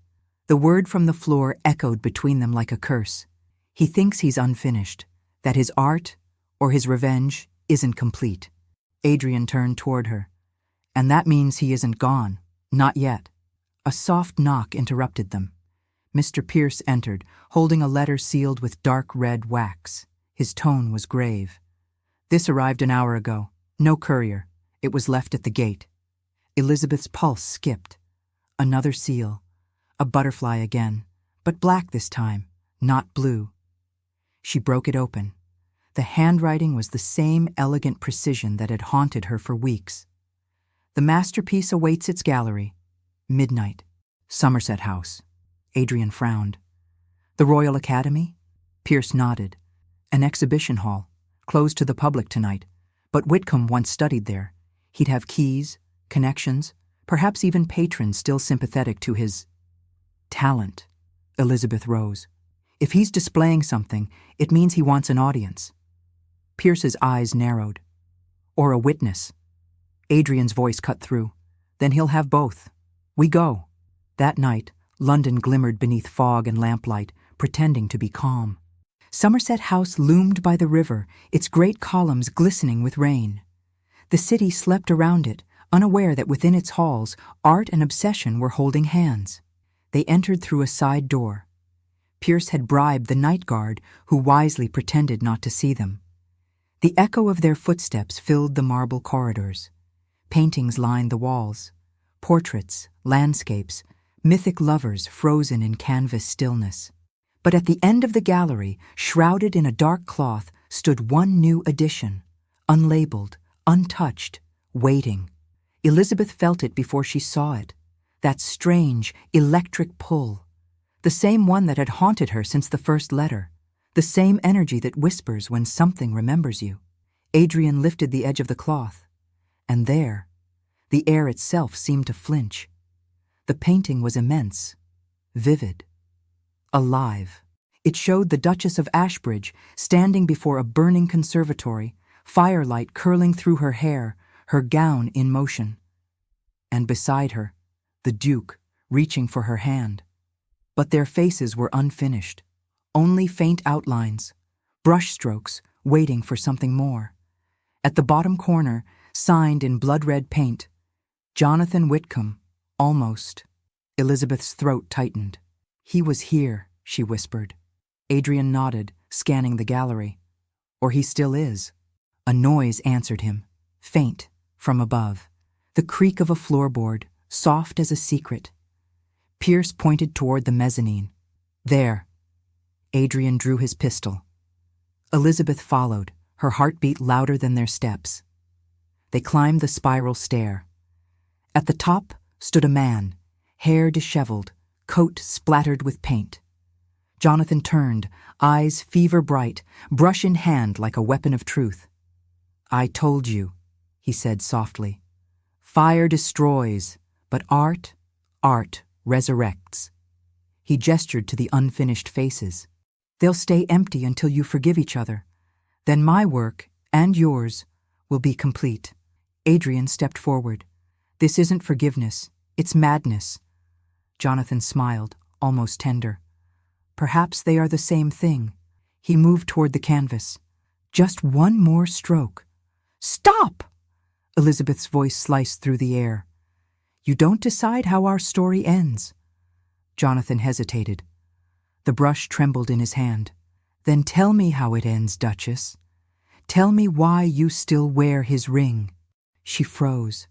A: The word from the floor echoed between them like a curse. He thinks he's unfinished, that his art, or his revenge, isn't complete. Adrian turned toward her. "And that means he isn't gone. Not yet." A soft knock interrupted them. Mr. Pierce entered, holding a letter sealed with dark red wax. His tone was grave. "This arrived an hour ago. No courier. It was left at the gate." Elizabeth's pulse skipped. Another seal. A butterfly again, but black this time, not blue. She broke it open. The handwriting was the same elegant precision that had haunted her for weeks. "The masterpiece awaits its gallery. Midnight. Somerset House." Adrian frowned. "The Royal Academy?" Pierce nodded. "An exhibition hall, closed to the public tonight, but Whitcomb once studied there. He'd have keys, connections, perhaps even patrons still sympathetic to his talent." Elizabeth rose. "If he's displaying something, it means he wants an audience." Pierce's eyes narrowed. "Or a witness." Adrian's voice cut through. "Then he'll have both. We go." That night, London glimmered beneath fog and lamplight, pretending to be calm. Somerset House loomed by the river, its great columns glistening with rain. The city slept around it, unaware that within its halls, art and obsession were holding hands. They entered through a side door. Pierce had bribed the night guard, who wisely pretended not to see them. The echo of their footsteps filled the marble corridors. Paintings lined the walls. Portraits, landscapes, mythic lovers frozen in canvas stillness. But at the end of the gallery, shrouded in a dark cloth, stood one new addition, unlabeled, untouched, waiting. Elizabeth felt it before she saw it, that strange, electric pull, the same one that had haunted her since the first letter, the same energy that whispers when something remembers you. Adrian lifted the edge of the cloth, and there, the air itself seemed to flinch. The painting was immense, vivid, alive. It showed the Duchess of Ashbridge standing before a burning conservatory, firelight curling through her hair, her gown in motion. And beside her, the Duke, reaching for her hand. But their faces were unfinished, only faint outlines, brushstrokes waiting for something more. At the bottom corner, signed in blood-red paint, "Jonathan Whitcomb, almost." Elizabeth's throat tightened. "He was here," she whispered. Adrian nodded, scanning the gallery. "Or he still is." A noise answered him, faint, from above. The creak of a floorboard, soft as a secret. Pierce pointed toward the mezzanine. "There." Adrian drew his pistol. Elizabeth followed, her heartbeat louder than their steps. They climbed the spiral stair. At the top stood a man, hair disheveled, coat splattered with paint. Jonathan turned, eyes fever-bright, brush in hand like a weapon of truth. "I told you," he said softly. "Fire destroys, but art resurrects." He gestured to the unfinished faces. They'll stay empty until you forgive each other. Then my work, and yours, will be complete." Adrian stepped forward. "This isn't forgiveness, it's madness." Jonathan smiled, almost tender. "Perhaps they are the same thing." He moved toward the canvas. "Just one more stroke." "Stop!" Elizabeth's voice sliced through the air. "You don't decide how our story ends." Jonathan hesitated. The brush trembled in his hand. "Then tell me how it ends, Duchess. Tell me why you still wear his ring." She froze.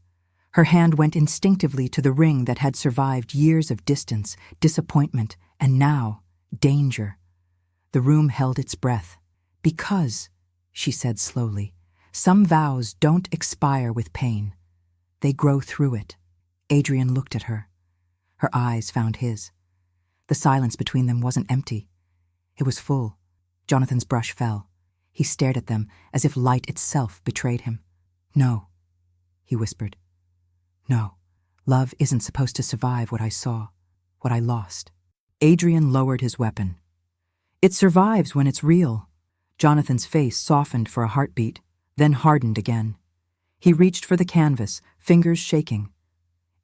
A: Her hand went instinctively to the ring that had survived years of distance, disappointment, and now, danger. The room held its breath. "Because," she said slowly, "some vows don't expire with pain. They grow through it." Adrian looked at her. Her eyes found his. The silence between them wasn't empty. It was full. Jonathan's brush fell. He stared at them as if light itself betrayed him. "No," he whispered. "No, love isn't supposed to survive what I saw, what I lost." Adrian lowered his weapon. "It survives when it's real." Jonathan's face softened for a heartbeat, then hardened again. He reached for the canvas, fingers shaking.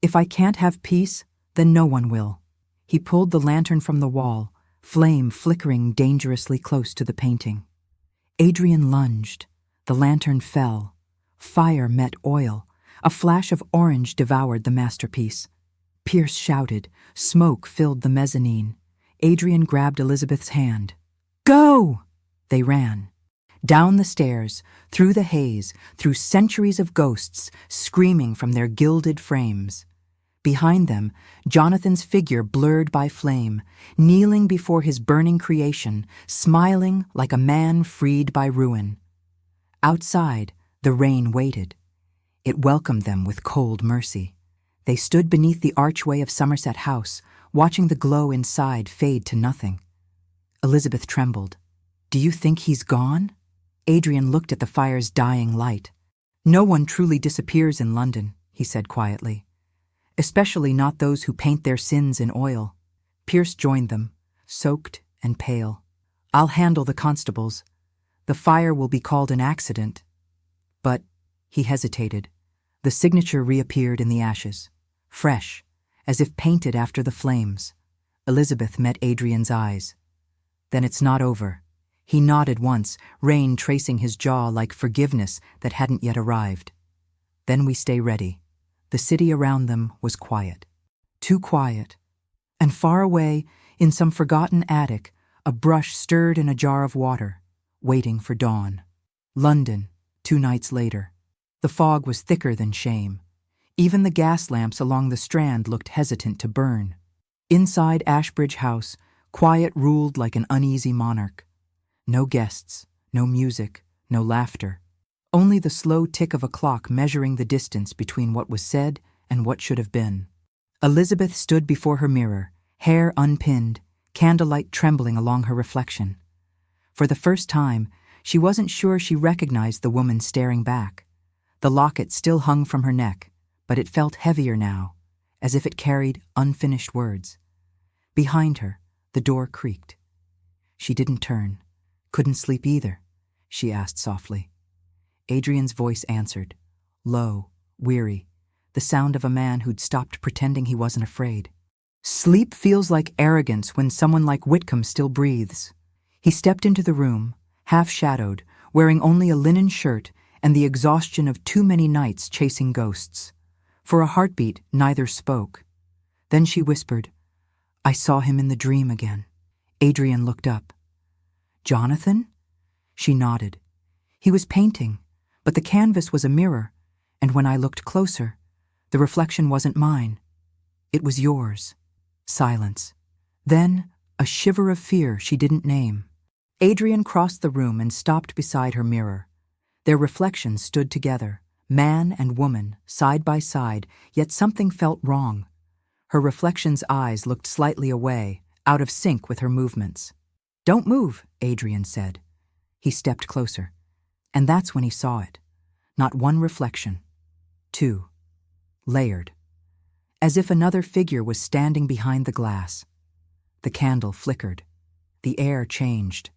A: "If I can't have peace, then no one will." He pulled the lantern from the wall, flame flickering dangerously close to the painting. Adrian lunged. The lantern fell. Fire met oil. A flash of orange devoured the masterpiece. Pierce shouted. Smoke filled the mezzanine. Adrian grabbed Elizabeth's hand. "Go!" They ran. Down the stairs, through the haze, through centuries of ghosts screaming from their gilded frames. Behind them, Jonathan's figure blurred by flame, kneeling before his burning creation, smiling like a man freed by ruin. Outside, the rain waited. It welcomed them with cold mercy. They stood beneath the archway of Somerset House, watching the glow inside fade to nothing. Elizabeth trembled. "Do you think he's gone?" Adrian looked at the fire's dying light. "No one truly disappears in London," he said quietly. "Especially not those who paint their sins in oil." Pierce joined them, soaked and pale. "I'll handle the constables. The fire will be called an accident." But he hesitated. The signature reappeared in the ashes, fresh, as if painted after the flames. Elizabeth met Adrian's eyes. "Then it's not over." He nodded once, rain tracing his jaw like forgiveness that hadn't yet arrived. "Then we stay ready." The city around them was quiet. Too quiet. And far away, in some forgotten attic, a brush stirred in a jar of water, waiting for dawn. London, 2 nights later. The fog was thicker than shame. Even the gas lamps along the Strand looked hesitant to burn. Inside Ashbridge House, quiet ruled like an uneasy monarch. No guests, no music, no laughter. Only the slow tick of a clock measuring the distance between what was said and what should have been. Elizabeth stood before her mirror, hair unpinned, candlelight trembling along her reflection. For the first time, she wasn't sure she recognized the woman staring back. The locket still hung from her neck, but it felt heavier now, as if it carried unfinished words. Behind her, the door creaked. She didn't turn. "Couldn't sleep either?" she asked softly. Adrian's voice answered, low, weary, the sound of a man who'd stopped pretending he wasn't afraid. "Sleep feels like arrogance when someone like Whitcomb still breathes." He stepped into the room, half-shadowed, wearing only a linen shirt and the exhaustion of too many nights chasing ghosts. For a heartbeat, neither spoke. Then she whispered, "I saw him in the dream again." Adrian looked up. "Jonathan?" She nodded. "He was painting, but the canvas was a mirror, and when I looked closer, the reflection wasn't mine. It was yours." Silence. Then, a shiver of fear she didn't name. Adrian crossed the room and stopped beside her mirror. Their reflections stood together, man and woman, side by side, yet something felt wrong. Her reflection's eyes looked slightly away, out of sync with her movements. "Don't move," Adrian said. He stepped closer. And that's when he saw it. Not one reflection. 2. Layered. As if another figure was standing behind the glass. The candle flickered. The air changed,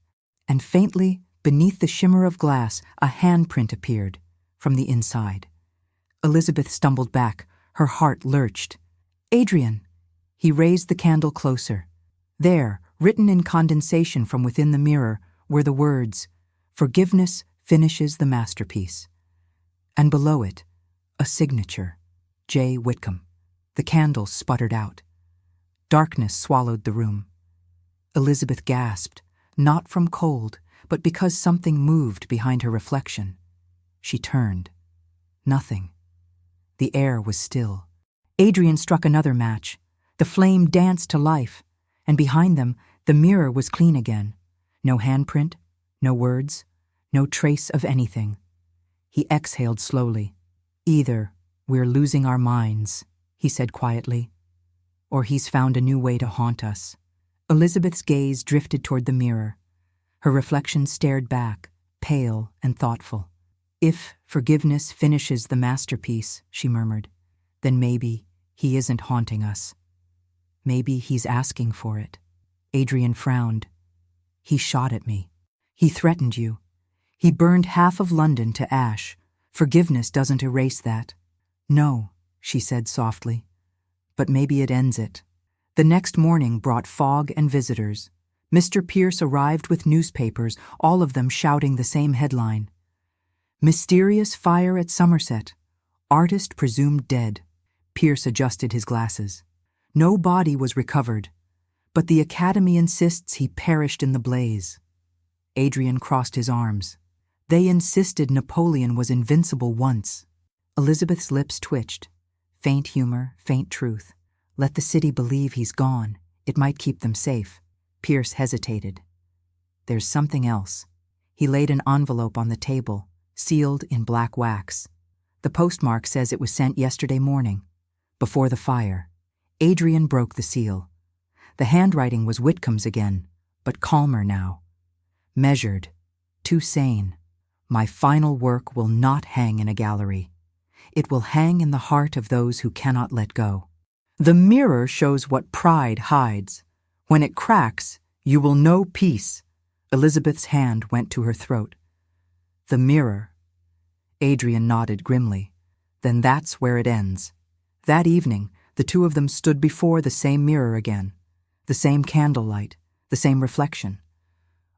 A: and faintly, beneath the shimmer of glass, a handprint appeared from the inside. Elizabeth stumbled back, her heart lurched. "Adrian!" He raised the candle closer. There, written in condensation from within the mirror, were the words, "Forgiveness finishes the masterpiece." And below it, a signature, J. Whitcomb. The candle sputtered out. Darkness swallowed the room. Elizabeth gasped, not from cold, but because something moved behind her reflection. She turned. Nothing. The air was still. Adrian struck another match. The flame danced to life, and behind them, the mirror was clean again. No handprint, no words, no trace of anything. He exhaled slowly. "Either we're losing our minds," he said quietly, "or he's found a new way to haunt us." Elizabeth's gaze drifted toward the mirror. Her reflection stared back, pale and thoughtful. "If forgiveness finishes the masterpiece," she murmured, "then maybe he isn't haunting us. Maybe he's asking for it." Adrian frowned. "He shot at me. He threatened you. He burned half of London to ash. Forgiveness doesn't erase that." "No," she said softly, "but maybe it ends it." The next morning brought fog and visitors. Mr. Pierce arrived with newspapers, all of them shouting the same headline. "Mysterious fire at Somerset. Artist presumed dead." Pierce adjusted his glasses. "No body was recovered, but the Academy insists he perished in the blaze." Adrian crossed his arms. "They insisted Napoleon was invincible once." Elizabeth's lips twitched. Faint humor, faint truth. Let the city believe he's gone. It might keep them safe. Pierce hesitated. "There's something else." He laid an envelope on the table, sealed in black wax. "The postmark says it was sent yesterday morning, before the fire." Adrian broke the seal. The handwriting was Whitcomb's again, but calmer now. Measured, too sane. "My final work will not hang in a gallery. It will hang in the heart of those who cannot let go. The mirror shows what pride hides. When it cracks, you will know peace." Elizabeth's hand went to her throat. "The mirror." Adrian nodded grimly. "Then that's where it ends." That evening, the two of them stood before the same mirror again. The same candlelight, the same reflection.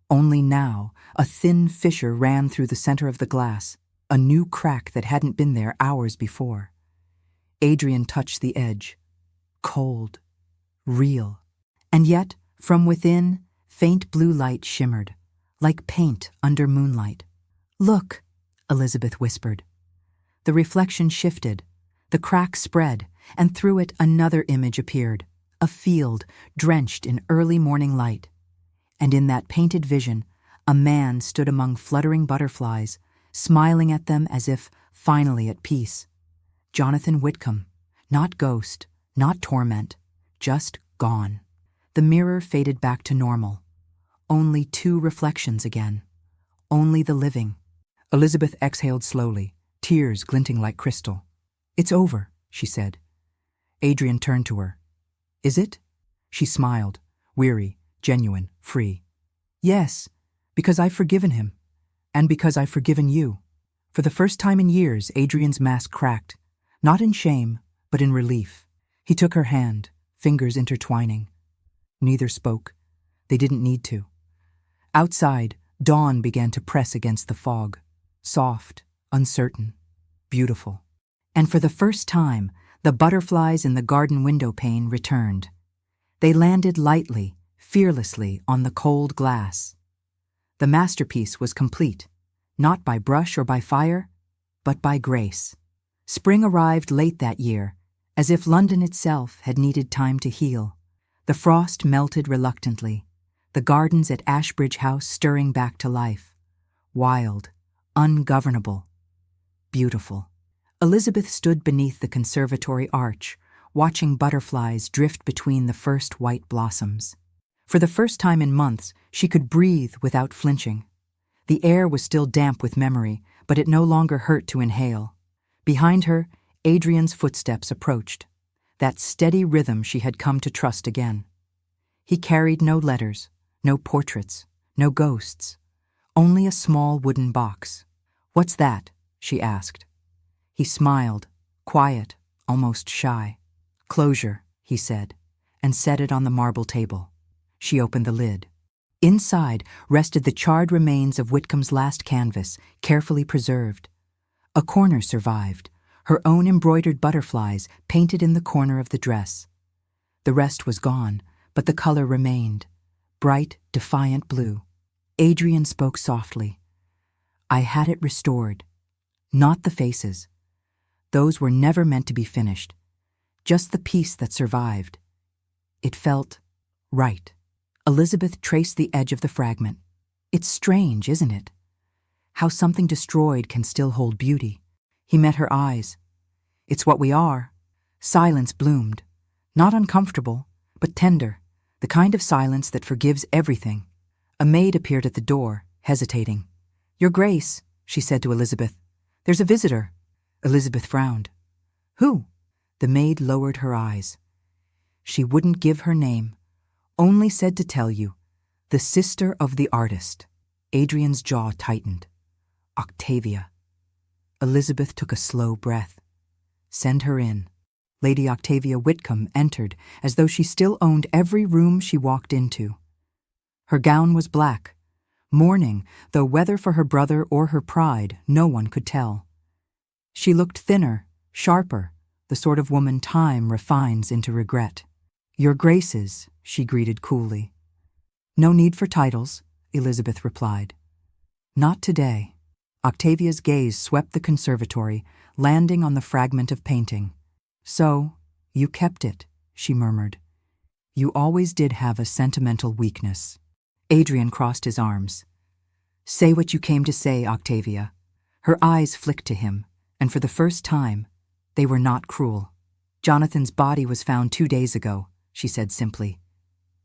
A: Only now, a thin fissure ran through the center of the glass, a new crack that hadn't been there hours before. Adrian touched the edge. Cold. Real. And yet, from within, faint blue light shimmered, like paint under moonlight. "Look," Elizabeth whispered. The reflection shifted. The crack spread, and through it another image appeared, a field drenched in early morning light. And in that painted vision, a man stood among fluttering butterflies, smiling at them as if finally at peace. Jonathan Whitcomb, not ghost, not torment, just gone. The mirror faded back to normal. Only two reflections again. Only the living. Elizabeth exhaled slowly, tears glinting like crystal. "It's over," she said. Adrian turned to her. "Is it?" She smiled, weary, genuine, free. "Yes, because I've forgiven him, and because I've forgiven you." For the first time in years, Adrian's mask cracked, not in shame, but in relief. He took her hand, fingers intertwining. Neither spoke. They didn't need to. Outside, dawn began to press against the fog, soft, uncertain, beautiful. And for the first time, the butterflies in the garden window pane returned. They landed lightly, fearlessly on the cold glass. The masterpiece was complete, not by brush or by fire, but by grace. Spring arrived late that year, as if London itself had needed time to heal. The frost melted reluctantly, the gardens at Ashbridge House stirring back to life. Wild, ungovernable, beautiful. Elizabeth stood beneath the conservatory arch, watching butterflies drift between the first white blossoms. For the first time in months, she could breathe without flinching. The air was still damp with memory, but it no longer hurt to inhale. Behind her, Adrian's footsteps approached, that steady rhythm she had come to trust again. He carried no letters, No portraits, no ghosts, only a small wooden box. "What's that?" she asked. He smiled, quiet, almost shy. "Closure," he said, and set it on the marble table. She opened the lid. Inside rested the charred remains of Whitcomb's last canvas, carefully preserved. A corner survived, her own embroidered butterflies painted in the corner of the dress. The rest was gone, but the color remained, bright, defiant blue. Adrian spoke softly. "I had it restored. Not the faces. Those were never meant to be finished. Just the piece that survived. It felt right." Elizabeth traced the edge of the fragment. "It's strange, isn't it? How something destroyed can still hold beauty." He met her eyes. "It's what we are." Silence bloomed. Not uncomfortable, but tender, the kind of silence that forgives everything. A maid appeared at the door, hesitating. "Your Grace," she said to Elizabeth. "There's a visitor." Elizabeth frowned. "Who?" The maid lowered her eyes. She wouldn't give her name, only said to tell you, "The sister of the artist." Adrian's jaw tightened. "Octavia." Elizabeth took a slow breath. "Send her in." Lady Octavia Whitcomb entered as though she still owned every room she walked into. Her gown was black, mourning, though whether for her brother or her pride, no one could tell. She looked thinner, sharper, the sort of woman time refines into regret. "Your Graces," she greeted coolly. "No need for titles," Elizabeth replied. "Not today." Octavia's gaze swept the conservatory, landing on the fragment of painting. "So, you kept it," she murmured. "You always did have a sentimental weakness." Adrian crossed his arms. "Say what you came to say, Octavia." Her eyes flicked to him, and for the first time, they were not cruel. "Jonathan's body was found 2 days ago," she said simply.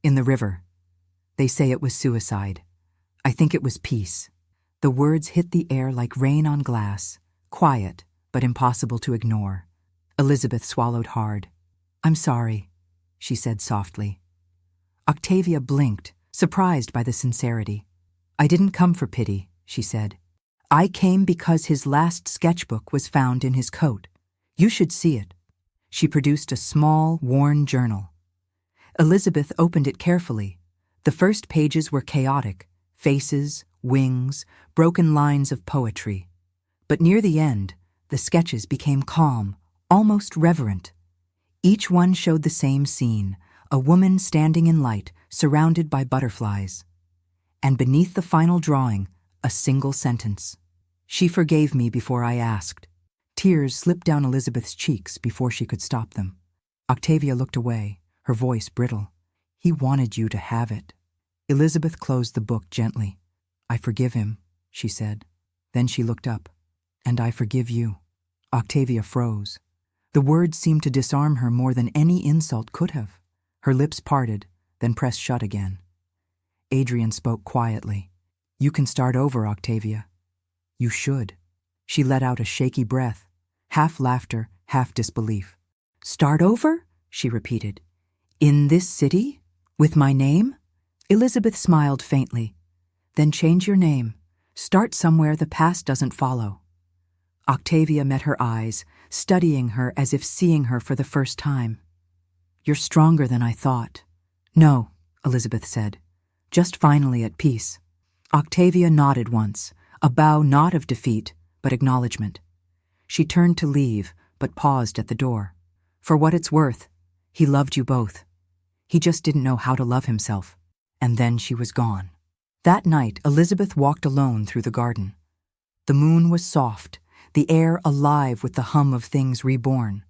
A: "In the river. They say it was suicide. I think it was peace." The words hit the air like rain on glass, quiet but impossible to ignore. Elizabeth swallowed hard. "I'm sorry," she said softly. Octavia blinked, surprised by the sincerity. "I didn't come for pity," she said. "I came because his last sketchbook was found in his coat. You should see it." She produced a small, worn journal. Elizabeth opened it carefully. The first pages were chaotic, faces, wings, broken lines of poetry. But near the end, the sketches became calm, almost reverent. Each one showed the same scene, a woman standing in light, surrounded by butterflies. And beneath the final drawing, a single sentence. "She forgave me before I asked." Tears slipped down Elizabeth's cheeks before she could stop them. Octavia looked away, her voice brittle. "He wanted you to have it." Elizabeth closed the book gently. "I forgive him," she said. Then she looked up. "And I forgive you." Octavia froze. The words seemed to disarm her more than any insult could have. Her lips parted, then pressed shut again. Adrian spoke quietly. "You can start over, Octavia. You should." She let out a shaky breath, half laughter, half disbelief. "Start over?" she repeated. "In this city? With my name?" Elizabeth smiled faintly. "Then change your name. Start somewhere the past doesn't follow." Octavia met her eyes, studying her as if seeing her for the first time. "You're stronger than I thought." "No," Elizabeth said. "Just finally at peace." Octavia nodded once, a bow not of defeat, but acknowledgement. She turned to leave, but paused at the door. "For what it's worth, he loved you both. He just didn't know how to love himself." And then she was gone. That night, Elizabeth walked alone through the garden. The moon was soft, the air alive with the hum of things reborn.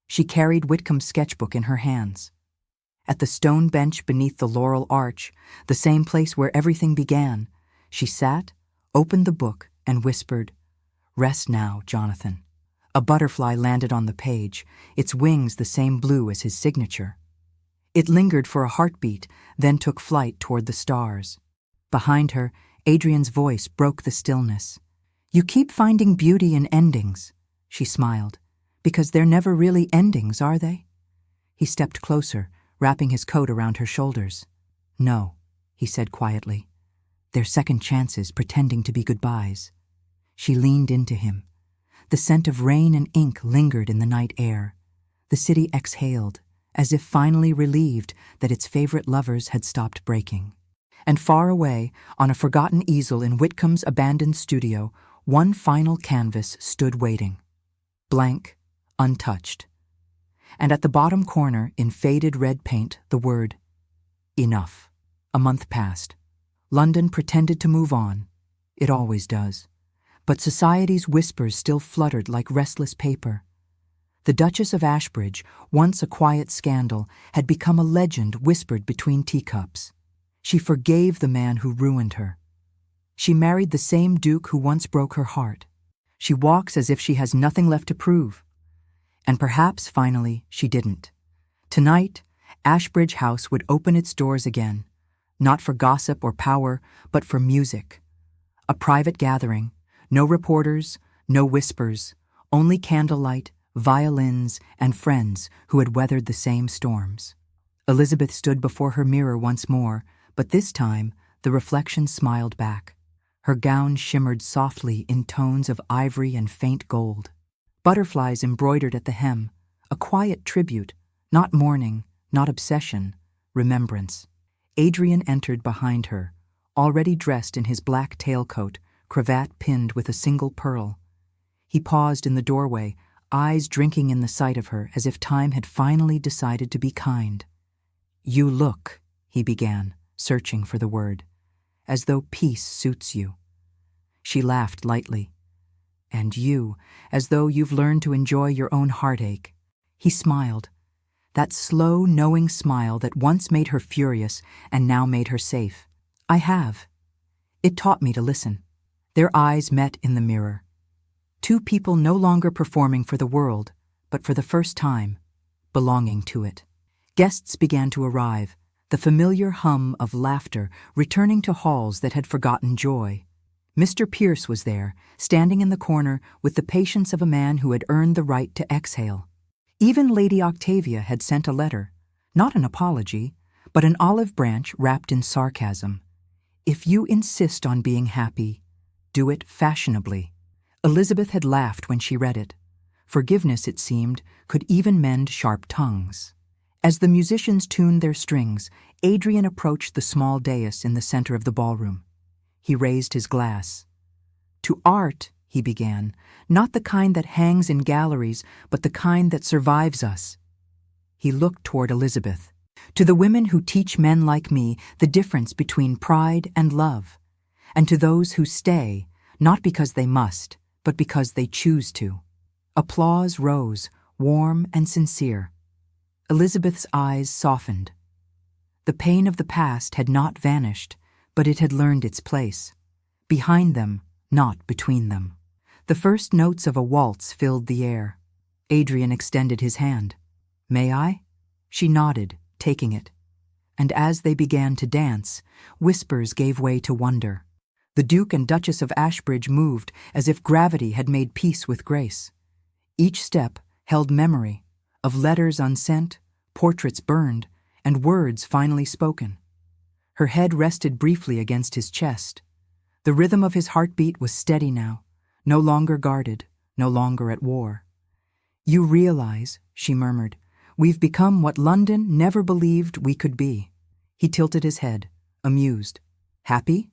A: She carried Whitcomb's sketchbook in her hands. At the stone bench beneath the laurel arch, the same place where everything began, she sat, opened the book, and whispered, "Rest now, Jonathan." A butterfly landed on the page, its wings the same blue as his signature. It lingered for a heartbeat, then took flight toward the stars. Behind her, Adrian's voice broke the stillness. "You keep finding beauty in endings," she smiled, "because they're never really endings, are they?" He stepped closer, wrapping his coat around her shoulders. "No," he said quietly. They're second chances pretending to be goodbyes. She leaned into him. The scent of rain and ink lingered in the night air. The city exhaled, as if finally relieved that its favorite lovers had stopped breaking. And far away, on a forgotten easel in Whitcomb's abandoned studio, one final canvas stood waiting. Blank, untouched. And at the bottom corner, in faded red paint, the word, enough. A month passed. London pretended to move on. It always does. But society's whispers still fluttered like restless paper. The Duchess of Ashbridge, once a quiet scandal, had become a legend whispered between teacups. She forgave the man who ruined her. She married the same duke who once broke her heart. She walks as if she has nothing left to prove. And perhaps, finally, she didn't. Tonight, Ashbridge House would open its doors again, not for gossip or power, but for music. A private gathering, no reporters, no whispers, only candlelight, violins, and friends who had weathered the same storms. Elizabeth stood before her mirror once more, but this time the reflection smiled back. Her gown shimmered softly in tones of ivory and faint gold. Butterflies embroidered at the hem, a quiet tribute, not mourning, not obsession, remembrance. Adrian entered behind her, already dressed in his black tailcoat, cravat pinned with a single pearl. He paused in the doorway, eyes drinking in the sight of her as if time had finally decided to be kind. "You look," he began, searching for the word, "as though peace suits you." She laughed lightly. "And you, as though you've learned to enjoy your own heartache." He smiled, that slow, knowing smile that once made her furious and now made her safe. "I have. It taught me to listen." Their eyes met in the mirror. Two people no longer performing for the world, but for the first time, belonging to it. Guests began to arrive, the familiar hum of laughter returning to halls that had forgotten joy. Mr. Pierce was there, standing in the corner with the patience of a man who had earned the right to exhale. Even Lady Octavia had sent a letter, not an apology, but an olive branch wrapped in sarcasm. "If you insist on being happy, do it fashionably." Elizabeth had laughed when she read it. Forgiveness, it seemed, could even mend sharp tongues. As the musicians tuned their strings, Adrian approached the small dais in the center of the ballroom. He raised his glass. "To art," he began, "not the kind that hangs in galleries, but the kind that survives us." He looked toward Elizabeth. "To the women who teach men like me the difference between pride and love, and to those who stay, not because they must, but because they choose to." Applause rose, warm and sincere. Elizabeth's eyes softened. The pain of the past had not vanished, but it had learned its place. Behind them, not between them. The first notes of a waltz filled the air. Adrian extended his hand. "May I?" She nodded, taking it. And as they began to dance, whispers gave way to wonder. The Duke and Duchess of Ashbridge moved as if gravity had made peace with grace. Each step held memory of letters unsent, portraits burned, and words finally spoken. Her head rested briefly against his chest. The rhythm of his heartbeat was steady now, no longer guarded, no longer at war. "You realize," she murmured, "we've become what London never believed we could be." He tilted his head, amused. "Happy?"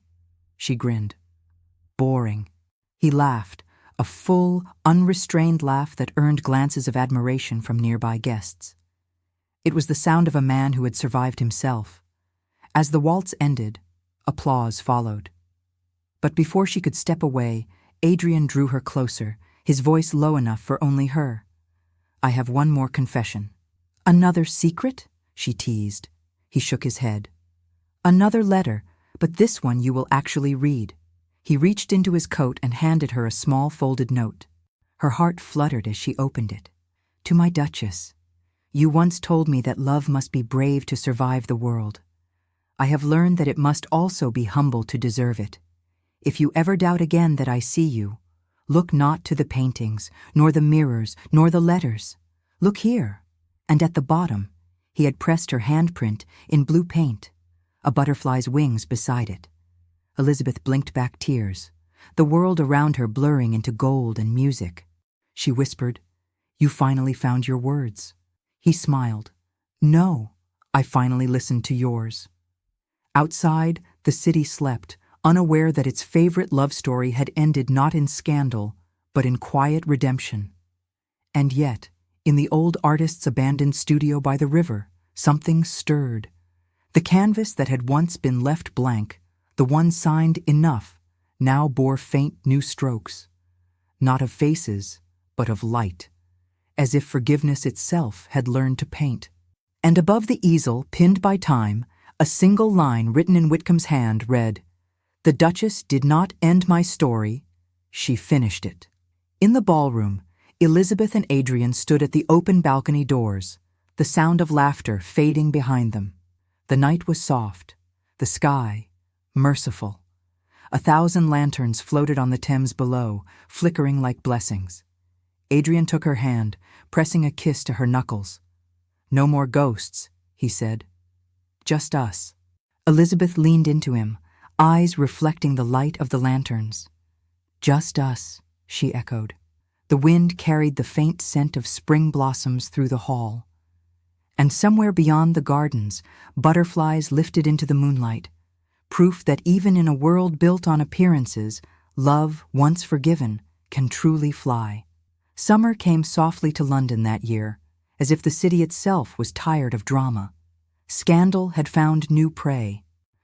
A: She grinned. "Boring." He laughed, a full, unrestrained laugh that earned glances of admiration from nearby guests. It was the sound of a man who had survived himself. As the waltz ended, applause followed. But before she could step away, Adrian drew her closer, his voice low enough for only her. "I have one more confession." "Another secret?" she teased. He shook his head. "Another letter, but this one you will actually read." He reached into his coat and handed her a small folded note. Her heart fluttered as she opened it. "To my Duchess, you once told me that love must be brave to survive the world. I have learned that it must also be humble to deserve it. If you ever doubt again that I see you, look not to the paintings, nor the mirrors, nor the letters. Look here." And at the bottom, he had pressed her handprint in blue paint, a butterfly's wings beside it. Elizabeth blinked back tears, the world around her blurring into gold and music. She whispered, "You finally found your words." He smiled. "No, I finally listened to yours." Outside, the city slept, unaware that its favorite love story had ended not in scandal, but in quiet redemption. And yet, in the old artist's abandoned studio by the river, something stirred. The canvas that had once been left blank, the one signed "Enough," now bore faint new strokes. Not of faces, but of light, as if forgiveness itself had learned to paint. And above the easel, pinned by time, a single line written in Whitcomb's hand read, "The Duchess did not end my story, she finished it." In the ballroom, Elizabeth and Adrian stood at the open balcony doors, the sound of laughter fading behind them. The night was soft, the sky merciful. 1,000 lanterns floated on the Thames below, flickering like blessings. Adrian took her hand, pressing a kiss to her knuckles. "No more ghosts," he said. "Just us." Elizabeth leaned into him, eyes reflecting the light of the lanterns. "Just us," she echoed. The wind carried the faint scent of spring blossoms through the hall. And somewhere beyond the gardens, butterflies lifted into the moonlight, proof that even in a world built on appearances, love, once forgiven, can truly fly. Summer came softly to London that year, as if the city itself was tired of drama. Scandal had found new prey.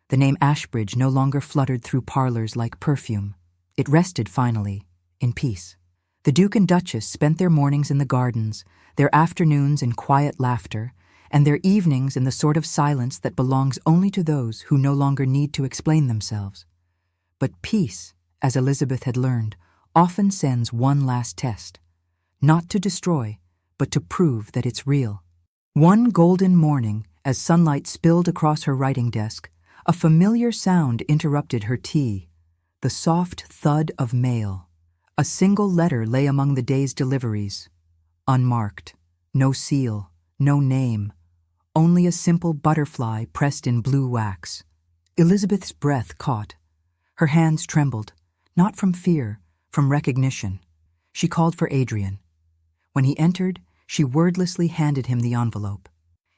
A: The name Ashbridge no longer fluttered through parlors like perfume. It rested finally, in peace. The Duke and Duchess spent their mornings in the gardens, their afternoons in quiet laughter, and their evenings in the sort of silence that belongs only to those who no longer need to explain themselves. But peace, as Elizabeth had learned, often sends one last test. Not to destroy, but to prove that it's real. One golden morning, as sunlight spilled across her writing desk, a familiar sound interrupted her tea, the soft thud of mail. A single letter lay among the day's deliveries, unmarked, no seal, no name, only a simple butterfly pressed in blue wax. Elizabeth's breath caught. Her hands trembled, not from fear, from recognition. She called for Adrian. When he entered, she wordlessly handed him the envelope.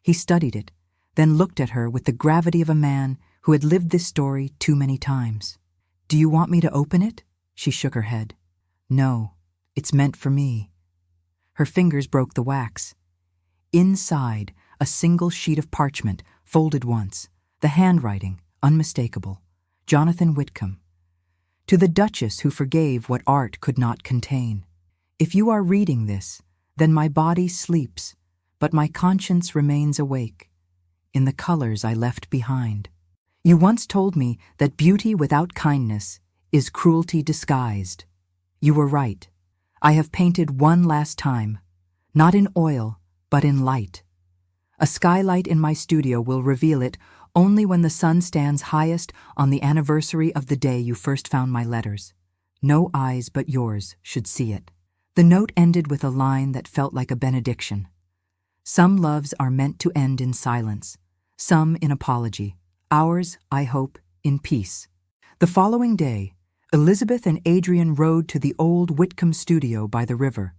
A: He studied it, then looked at her with the gravity of a man who had lived this story too many times. "Do you want me to open it?" She shook her head. "No, it's meant for me." Her fingers broke the wax. Inside, a single sheet of parchment, folded once, the handwriting, unmistakable. Jonathan Whitcomb. To the Duchess who forgave what art could not contain. "If you are reading this, then my body sleeps, but my conscience remains awake, in the colors I left behind. You once told me that beauty without kindness is cruelty disguised. You were right. I have painted one last time, not in oil, but in light. A skylight in my studio will reveal it only when the sun stands highest on the anniversary of the day you first found my letters. No eyes but yours should see it." The note ended with a line that felt like a benediction. Some loves are meant to end in silence, some in apology. Ours, I hope, in peace. The following day, Elizabeth and Adrian rode to the old Whitcomb studio by the river,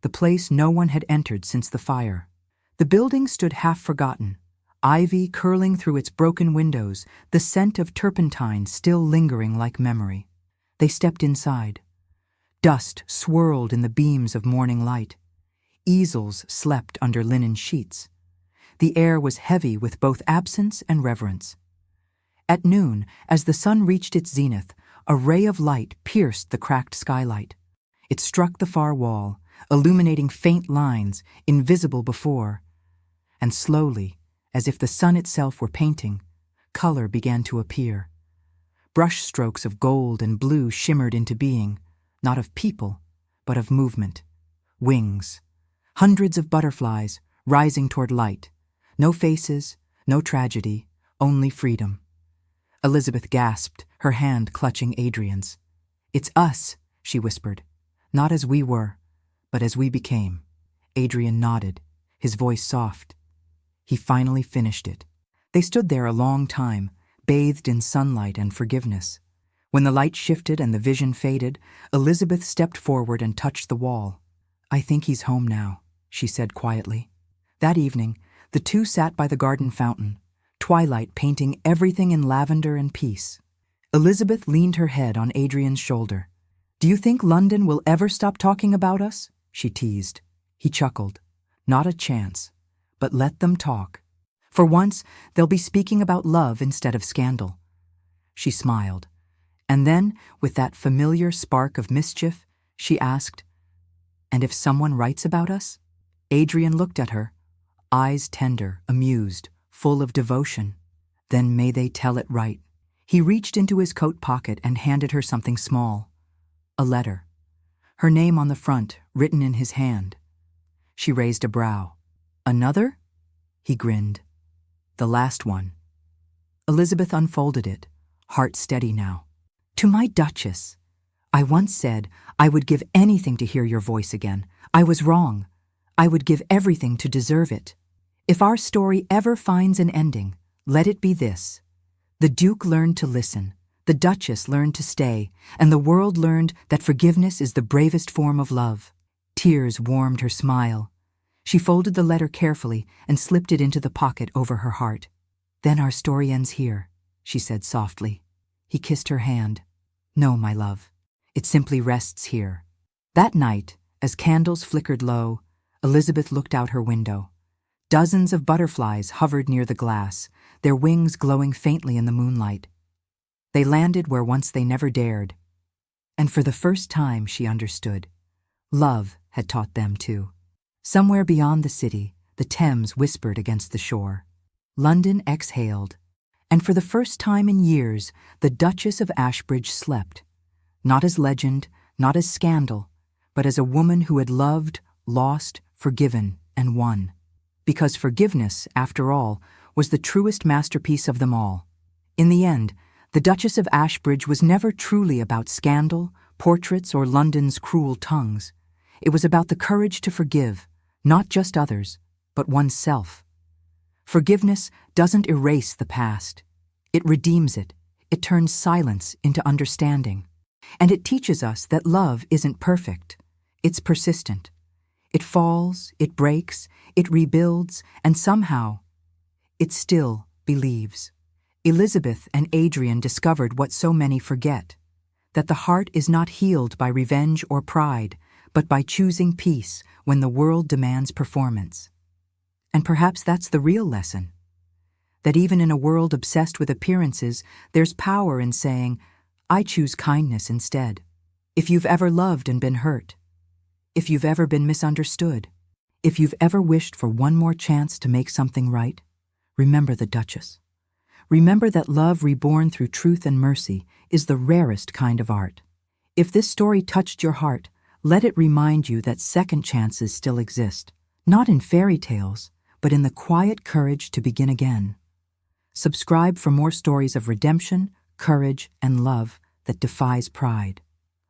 A: the place no one had entered since the fire. The building stood half forgotten, ivy curling through its broken windows, the scent of turpentine still lingering like memory. They stepped inside. Dust swirled in the beams of morning light. Easels slept under linen sheets. The air was heavy with both absence and reverence. At noon, as the sun reached its zenith, a ray of light pierced the cracked skylight. It struck the far wall, illuminating faint lines, invisible before. And slowly, as if the sun itself were painting, color began to appear. Brush strokes of gold and blue shimmered into being, not of people, but of movement. Wings. Hundreds of butterflies, rising toward light. No faces, no tragedy, only freedom. Elizabeth gasped, her hand clutching Adrian's. "It's us," she whispered. "Not as we were, but as we became." Adrian nodded, his voice soft. He finally finished it. They stood there a long time, bathed in sunlight and forgiveness. When the light shifted and the vision faded, Elizabeth stepped forward and touched the wall. "I think he's home now," she said quietly. That evening, the two sat by the garden fountain, twilight painting everything in lavender and peace. Elizabeth leaned her head on Adrian's shoulder. "Do you think London will ever stop talking about us?" she teased. He chuckled. "Not a chance. But let them talk. For once, they'll be speaking about love instead of scandal." She smiled. And then, with that familiar spark of mischief, she asked, "And if someone writes about us?" Adrian looked at her, eyes tender, amused, full of devotion. "Then may they tell it right." He reached into his coat pocket and handed her something small. A letter. Her name on the front, written in his hand. She raised a brow. "Another?" He grinned. "The last one." Elizabeth unfolded it, heart steady now. "To my Duchess, I once said I would give anything to hear your voice again. I was wrong. I would give everything to deserve it. If our story ever finds an ending, let it be this. The Duke learned to listen, the Duchess learned to stay, and the world learned that forgiveness is the bravest form of love." Tears warmed her smile. She folded the letter carefully and slipped it into the pocket over her heart. "Then our story ends here," she said softly. He kissed her hand. "No, my love. It simply rests here." That night, as candles flickered low, Elizabeth looked out her window. Dozens of butterflies hovered near the glass, their wings glowing faintly in the moonlight. They landed where once they never dared. And for the first time, she understood. Love had taught them too. Somewhere beyond the city, the Thames whispered against the shore. London exhaled. And for the first time in years, the Duchess of Ashbridge slept. Not as legend, not as scandal, but as a woman who had loved, lost, forgiven, and won. Because forgiveness, after all, was the truest masterpiece of them all. In the end, the Duchess of Ashbridge was never truly about scandal, portraits, or London's cruel tongues. It was about the courage to forgive, not just others, but oneself. Forgiveness doesn't erase the past. It redeems it. It turns silence into understanding. And it teaches us that love isn't perfect. It's persistent. It falls, it breaks, it rebuilds, and somehow, it still believes. Elizabeth and Adrian discovered what so many forget, that the heart is not healed by revenge or pride, but by choosing peace when the world demands performance. And perhaps that's the real lesson. That even in a world obsessed with appearances, there's power in saying, "I choose kindness instead." If you've ever loved and been hurt, if you've ever been misunderstood, if you've ever wished for one more chance to make something right, remember the Duchess. Remember that love reborn through truth and mercy is the rarest kind of art. If this story touched your heart, let it remind you that second chances still exist, not in fairy tales, but in the quiet courage to begin again. Subscribe for more stories of redemption, courage, and love that defies pride.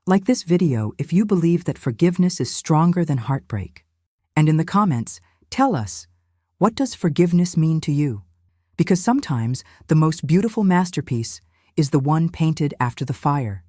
A: Like this video if you believe that forgiveness is stronger than heartbreak. And in the comments, tell us, what does forgiveness mean to you? Because sometimes the most beautiful masterpiece is the one painted after the fire.